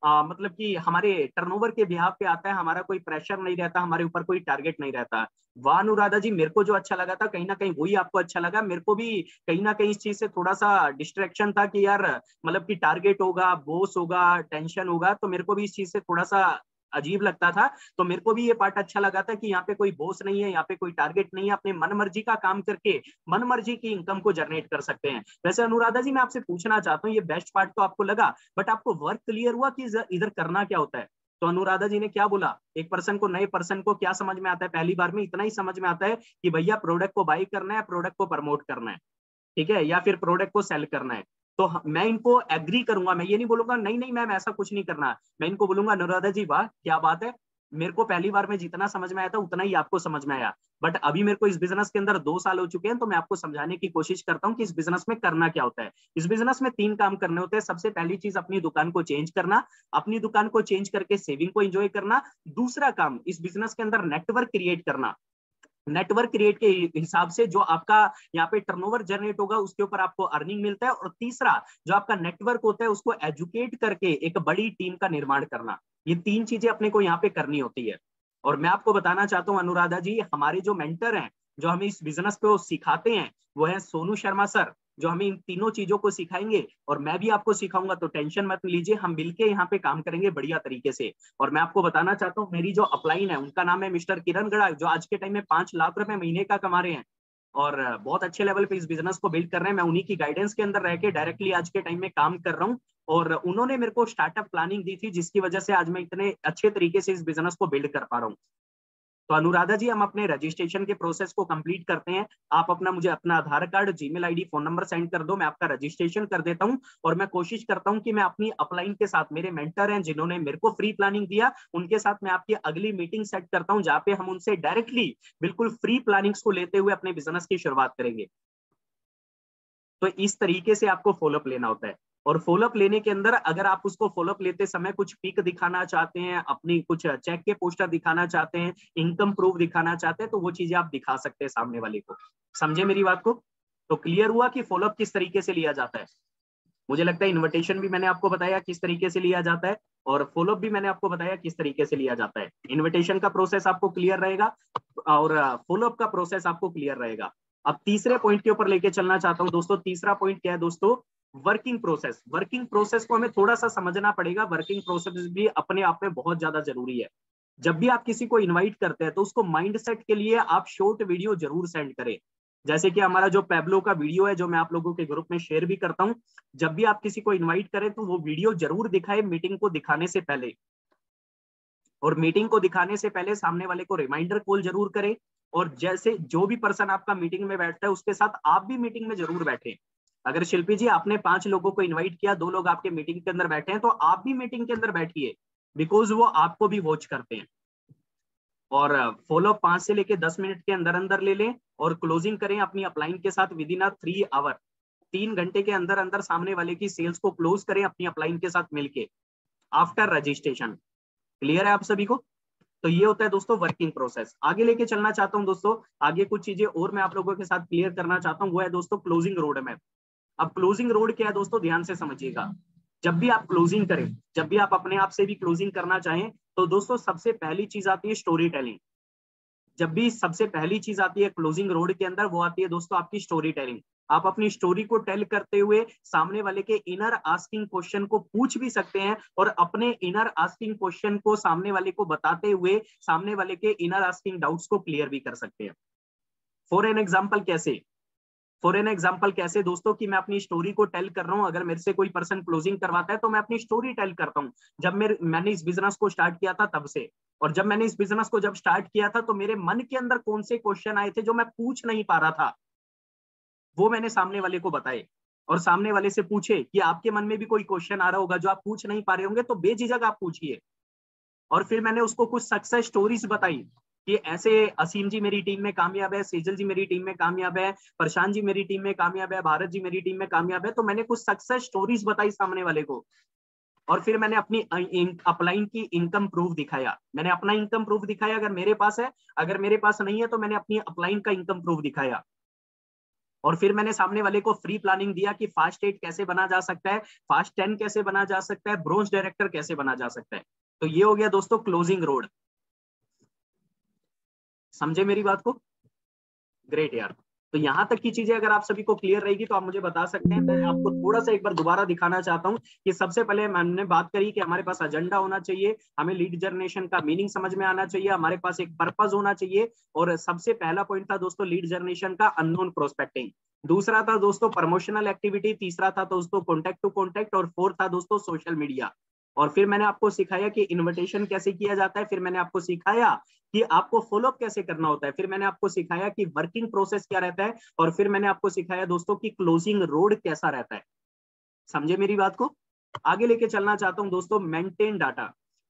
मतलब कि हमारे टर्नओवर के बिहाफ पे आता है, हमारा कोई प्रेशर नहीं रहता, हमारे ऊपर कोई टारगेट नहीं रहता। वाह अनुराधा जी, मेरे को जो अच्छा लगा था कहीं ना कहीं वही आपको अच्छा लगा। मेरे को भी कहीं ना कहीं इस चीज से थोड़ा सा डिस्ट्रैक्शन था कि यार मतलब कि टारगेट होगा, बोस होगा, टेंशन होगा, तो मेरे को भी इस चीज से थोड़ा सा अजीब लगता था। तो मेरे को भी ये पार्ट अच्छा लगा था कि यहाँ पे कोई बॉस नहीं है, यहाँ पे कोई टारगेट नहीं है, अपने मन मर्जी का काम करके मन मर्जी की इनकम को जनरेट कर सकते हैं। वैसे अनुराधा जी मैं आपसे पूछना चाहता हूँ, ये बेस्ट पार्ट तो आपको लगा, बट आपको वर्क क्लियर हुआ कि इधर करना क्या होता है? तो अनुराधा जी ने क्या बोला, एक पर्सन को, नए पर्सन को क्या समझ में आता है? पहली बार में इतना ही समझ में आता है कि भैया प्रोडक्ट को बाई करना है, प्रोडक्ट को प्रमोट करना है, ठीक है, या फिर प्रोडक्ट को सेल करना है। तो मैं इनको एग्री करूंगा, मैं ये नहीं बोलूंगा नहीं नहीं मैम ऐसा कुछ नहीं करना। मैं इनको बोलूंगा अनुराधा जी वाह क्या बात है, मेरे को पहली बार में जितना समझ में आया था उतना ही आपको समझ में आया, बट अभी मेरे को इस बिजनेस के अंदर 2 साल हो चुके हैं, तो मैं आपको समझाने की कोशिश करता हूँ कि इस बिजनेस में करना क्या होता है। इस बिजनेस में 3 काम करने होते हैं। सबसे पहली चीज अपनी दुकान को चेंज करना, अपनी दुकान को चेंज करके सेविंग को एंजॉय करना। दूसरा काम इस बिजनेस के अंदर नेटवर्क क्रिएट करना, नेटवर्क क्रिएट के हिसाब से जो आपका यहाँ पे टर्नओवर जनरेट होगा उसके ऊपर आपको अर्निंग मिलता है। और तीसरा जो आपका नेटवर्क होता है उसको एजुकेट करके एक बड़ी टीम का निर्माण करना। ये 3 चीजें अपने को यहाँ पे करनी होती है। और मैं आपको बताना चाहता हूँ अनुराधा जी, हमारे जो मेंटर हैं, जो हमें इस बिजनेस को सिखाते हैं, वो है सोनू शर्मा सर, जो हमें इन तीनों चीजों को सिखाएंगे और मैं भी आपको सिखाऊंगा। तो टेंशन मत लीजिए, हम मिलके यहाँ पे काम करेंगे बढ़िया तरीके से। और मैं आपको बताना चाहता हूँ मेरी जो अपलाइन है उनका नाम है मिस्टर किरण गड़ा, जो आज के टाइम में 5 लाख रुपए महीने का कमा रहे हैं और बहुत अच्छे लेवल पे इस बिजनेस को बिल्ड कर रहे हैं। मैं उन्हीं की गाइडेंस के अंदर रह के डायरेक्टली आज के टाइम में काम कर रहा हूँ। और उन्होंने मेरे को स्टार्टअप प्लानिंग दी थी, जिसकी वजह से आज मैं इतने अच्छे तरीके से इस बिजनेस को बिल्ड कर पा रहा हूँ। तो अनुराधा जी हम अपने रजिस्ट्रेशन के प्रोसेस को कंप्लीट करते हैं। आप अपना मुझे अपना Aadhaar card, Gmail ID, phone number send कर दो, मैं आपका रजिस्ट्रेशन कर देता हूं। और मैं कोशिश करता हूं कि मैं अपनी अपलाइन के साथ, मेरे मेंटर हैं जिन्होंने मेरे को फ्री प्लानिंग दिया, उनके साथ मैं आपकी अगली मीटिंग सेट करता हूं, जहां पे हम उनसे डायरेक्टली बिल्कुल फ्री प्लानिंग्स को लेते हुए अपने बिजनेस की शुरुआत करेंगे। तो इस तरीके से आपको फॉलोअप लेना होता है। और फॉलोअप लेने के अंदर अगर आप उसको फॉलोअप लेते समय कुछ पिक दिखाना चाहते हैं, अपनी कुछ चेक के पोस्टर दिखाना चाहते हैं, इनकम प्रूफ दिखाना चाहते हैं, तो वो चीजें आप दिखा सकते हैं सामने वाले को। समझे मेरी बात को? तो क्लियर हुआ कि फॉलोअप किस तरीके से लिया जाता है। मुझे लगता है इन्विटेशन भी मैंने आपको बताया किस तरीके से लिया जाता है। और फॉलोअप भी मैंने आपको बताया किस तरीके से लिया जाता है। इन्विटेशन का प्रोसेस आपको क्लियर रहेगा और फॉलोअप का प्रोसेस आपको क्लियर रहेगा। अब तीसरे पॉइंट के ऊपर लेके चलना चाहता हूं दोस्तों। तीसरा पॉइंट क्या है दोस्तों? Working process. वर्किंग प्रोसेस को हमें थोड़ा सा समझना पड़ेगा। वर्किंग प्रोसेस भी अपने आप में बहुत ज्यादा जरूरी है। जब भी आप किसी को इनवाइट करते हैं तो उसको माइंडसेट के लिए आप शॉर्ट वीडियो जरूर सेंड करें। जैसे कि हमारा जो पैब्लो का वीडियो है जो मैं आप लोगों के ग्रुप में शेयर भी करता हूं, जब भी आप किसी को इनवाइट करें तो वो वीडियो जरूर दिखाए मीटिंग को दिखाने से पहले। और मीटिंग को दिखाने से पहले सामने वाले को रिमाइंडर कॉल जरूर करें। और जैसे जो भी पर्सन आपका मीटिंग में बैठता है उसके साथ आप भी मीटिंग में जरूर बैठे। अगर शिल्पी जी आपने 5 लोगों को इनवाइट किया, 2 लोग आपके मीटिंग के अंदर बैठे हैं, तो आप भी मीटिंग के अंदर बैठिए, बिकॉज वो आपको भी वॉच करते हैं। और फॉलो 5 से लेके 10 मिनट के अंदर अंदर ले लें और क्लोजिंग करें अपनी अपलाइन के साथ विद इन 3 आवर। 3 घंटे के अंदर अंदर सामने वाले की सेल्स को क्लोज करें अपनी अपलाइन के साथ मिलके आफ्टर रजिस्ट्रेशन। क्लियर है आप सभी को? तो ये होता है दोस्तों वर्किंग प्रोसेस। आगे लेके चलना चाहता हूं दोस्तों। आगे कुछ चीजें और मैं आप लोगों के साथ क्लियर करना चाहता हूं, वो है दोस्तों क्लोजिंग रोड मैप। अब क्लोजिंग रोड क्या है दोस्तों, ध्यान से समझिएगा। जब भी आप क्लोजिंग करें, जब भी आप अपने आप से भी क्लोजिंग करना चाहें, तो दोस्तों सबसे पहली चीज आती है स्टोरी टेलिंग। जब भी सबसे पहली चीज आती है क्लोजिंग रोड के अंदर, वो आती है दोस्तों आपकी स्टोरी टेलिंग। आप अपनी स्टोरी को टेल करते हुए सामने वाले के इनर आस्किंग क्वेश्चन को पूछ भी सकते हैं और अपने इनर आस्किंग क्वेश्चन को सामने वाले को बताते हुए सामने वाले के इनर आस्किंग डाउट्स को क्लियर भी कर सकते हैं। फॉर एन एग्जाम्पल कैसे? फॉर एन एग्जाम्पल कैसे दोस्तों कि मैं अपनी स्टोरी को टेल कर रहा हूं। अगर मेरे से कोई पर्सन क्लोजिंग करवाता है तो मैं अपनी स्टोरी टेल करता हूं, जब मैंने इस बिजनेस को स्टार्ट किया था तब से। और जब मैंने इस बिजनेस को जब स्टार्ट किया था तो मेरे मन के अंदर कौन से क्वेश्चन आए थे जो मैं पूछ नहीं पा रहा था, वो मैंने सामने वाले को बताए। और सामने वाले से पूछे कि आपके मन में भी कोई क्वेश्चन आ रहा होगा जो आप पूछ नहीं पा रहे होंगे, तो बेझिझक आप पूछिए। और फिर मैंने उसको कुछ सक्सेस स्टोरीज बताई कि ऐसे असीम जी मेरी टीम में कामयाब है, सेजल जी मेरी टीम में कामयाब है, प्रशांत जी मेरी टीम में कामयाब है, भारत जी मेरी टीम में कामयाब है। तो मैंने कुछ सक्सेस स्टोरीज बताई सामने वाले को। और फिर मैंने अपनी अपलाइन की इनकम प्रूफ दिखाया। मैंने अपना इनकम प्रूफ दिखाया अगर मेरे पास है, अगर मेरे पास नहीं है तो मैंने अपनी अपलाइन का इनकम प्रूफ दिखाया। और फिर मैंने सामने वाले को फ्री प्लानिंग दिया कि फास्ट 8 कैसे बना जा सकता है, फास्ट 10 कैसे बना जा सकता है, ब्रोंज डायरेक्टर कैसे बना जा सकता है। तो ये हो गया दोस्तों क्लोजिंग रोड। समझे मेरी बात को? ग्रेट यार। तो यहां तक की चीजें अगर आप सभी को क्लियर रहेगी तो आप मुझे बता सकते हैं। मैं आपको थोड़ा सा एक बार दोबारा दिखाना चाहता हूं कि सबसे पहले हमने बात करी कि हमारे पास एजेंडा होना चाहिए, हमें लीड जनरेशन का मीनिंग समझ में आना चाहिए, हमारे पास एक पर्पस होना चाहिए। और सबसे पहला पॉइंट था दोस्तों लीड जनरेशन का अननोन प्रोस्पेक्टिंग। दूसरा था दोस्तों प्रमोशनल एक्टिविटी। तीसरा था दोस्तों कॉन्टैक्ट टू कॉन्टैक्ट। और फोर्थ था दोस्तों सोशल मीडिया। और फिर मैंने आपको सिखाया कि इन्विटेशन कैसे किया जाता है। फिर मैंने आपको सिखाया कि आपको फॉलोअप कैसे करना होता है। फिर मैंने आपको सिखाया कि वर्किंग प्रोसेस क्या रहता है। और फिर मैंने आपको सिखाया दोस्तों कि क्लोजिंग रोड कैसा रहता है। समझे मेरी बात को? आगे लेके चलना चाहता हूं दोस्तों। Maintain data.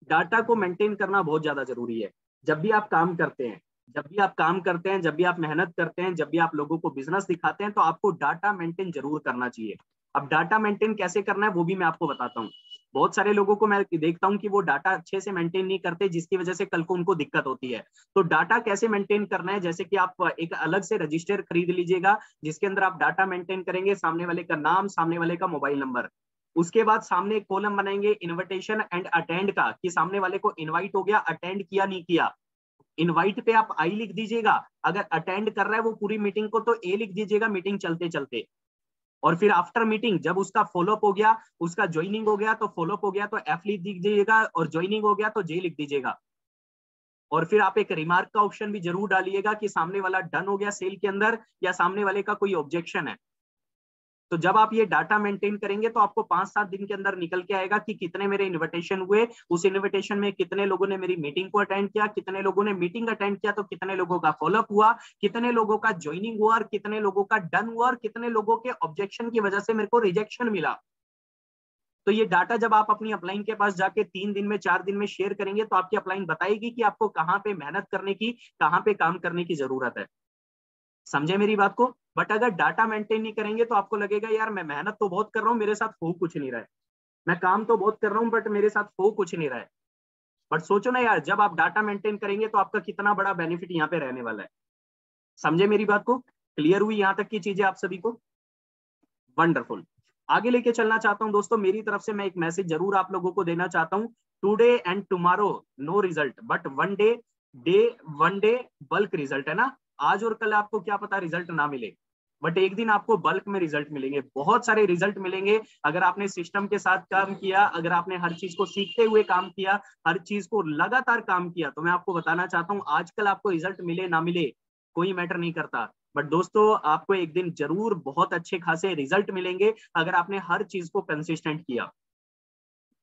डाटा को मेंटेन करना बहुत ज्यादा जरूरी है। जब भी आप काम करते हैं, जब भी आप काम करते हैं, जब भी आप मेहनत करते हैं, जब भी आप लोगों को बिजनेस दिखाते हैं, तो आपको डाटा मेंटेन जरूर करना चाहिए। अब डाटा मेंटेन कैसे करना है वो भी मैं आपको बताता हूँ। बहुत सारे लोगों को मैं देखता हूं कि वो डाटा अच्छे से मेंटेन नहीं करते, जिसकी वजह से कल को उनको दिक्कत होती है। तो डाटा कैसे मेंटेन करना है, जैसे कि आप एक अलग से रजिस्टर खरीद लीजिएगा जिसके अंदर आप डाटा मेंटेन करेंगे, सामने वाले का नाम, सामने वाले का मोबाइल नंबर। उसके बाद सामने एक कॉलम बनाएंगे इन्विटेशन एंड अटेंड का, कि सामने वाले को इनवाइट हो गया, अटेंड किया नहीं किया। इनवाइट पे आप आई लिख दीजिएगा, अगर अटेंड कर रहा है वो पूरी मीटिंग को तो ए लिख दीजिएगा मीटिंग चलते चलते। और फिर आफ्टर मीटिंग जब उसका फॉलोअप हो गया, उसका ज्वाइनिंग हो गया तो फॉलोअप हो गया तो एफ लिख दीजिएगा, और ज्वाइनिंग हो गया तो जे लिख दीजिएगा। और फिर आप एक रिमार्क का ऑप्शन भी जरूर डालिएगा कि सामने वाला डन हो गया सेल के अंदर, या सामने वाले का कोई ऑब्जेक्शन है। तो जब आप ये डाटा मेंटेन करेंगे तो आपको 5-7 दिन के अंदर निकल के आएगा कि कितने मेरे इन्विटेशन हुए, उस इन्विटेशन में कितने लोगों ने मेरी मीटिंग को अटेंड किया, कितने लोगों ने मीटिंग अटेंड किया तो कितने लोगों का फॉलोअप हुआ, कितने लोगों का ज्वाइनिंग हुआ, और कितने लोगों का डन हुआ, और कितने लोगों के ऑब्जेक्शन की वजह से मेरे को रिजेक्शन मिला। तो ये डाटा जब आप अपनी अपलाइन के पास जाके 3 दिन में 4 दिन में शेयर करेंगे तो आपकी अपलाइन बताएगी कि आपको कहाँ पे मेहनत करने की, कहाँ पे काम करने की जरूरत है। समझे मेरी बात को? बट अगर डाटा मेंटेन नहीं करेंगे तो आपको लगेगा यार मैं मेहनत तो बहुत कर रहा हूँ, मेरे साथ हो कुछ नहीं रहा है, मैं काम तो बहुत कर रहा हूँ बट मेरे साथ हो कुछ नहीं रहा है। बट सोचो ना यार, जब आप डाटा मेंटेन करेंगे तो आपका कितना बड़ा बेनिफिट यहाँ पे रहने वाला है। समझे मेरी बात को? क्लियर हुई यहाँ तक की चीजें आप सभी को? वंडरफुल। आगे लेके चलना चाहता हूं दोस्तों। मेरी तरफ से मैं एक मैसेज जरूर आप लोगों को देना चाहता हूं, today and tomorrow no result but one day bulk result, है ना। आज और कल आपको क्या पता रिजल्ट ना मिले, बट एक दिन आपको बल्क में रिजल्ट मिलेंगे, बहुत सारे रिजल्ट मिलेंगे अगर आपने सिस्टम के साथ काम किया, अगर आपने हर चीज को सीखते हुए काम किया, हर चीज को लगातार काम किया। तो मैं आपको बताना चाहता हूं आजकल आपको रिजल्ट मिले ना मिले कोई मैटर नहीं करता, बट दोस्तों आपको एक दिन जरूर बहुत अच्छे खासे रिजल्ट मिलेंगे अगर आपने हर चीज को कंसिस्टेंट किया।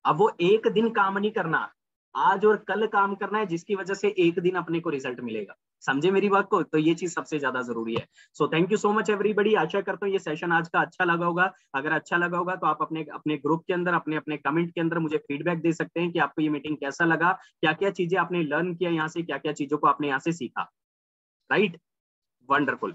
अब वो एक दिन काम नहीं करना, आज और कल काम करना है, जिसकी वजह से एक दिन अपने को रिजल्ट मिलेगा। समझे मेरी बात को? तो ये चीज सबसे ज्यादा जरूरी है। So thank you so much everybody. आशा करता हूँ ये सेशन आज का अच्छा लगा होगा। अगर अच्छा लगा होगा तो आप अपने अपने ग्रुप के अंदर, अपने अपने कमेंट के अंदर मुझे फीडबैक दे सकते हैं कि आपको ये मीटिंग कैसा लगा, क्या क्या चीजें आपने लर्न किया यहाँ से, क्या क्या चीजों को आपने यहाँ से सीखा। Right, wonderful.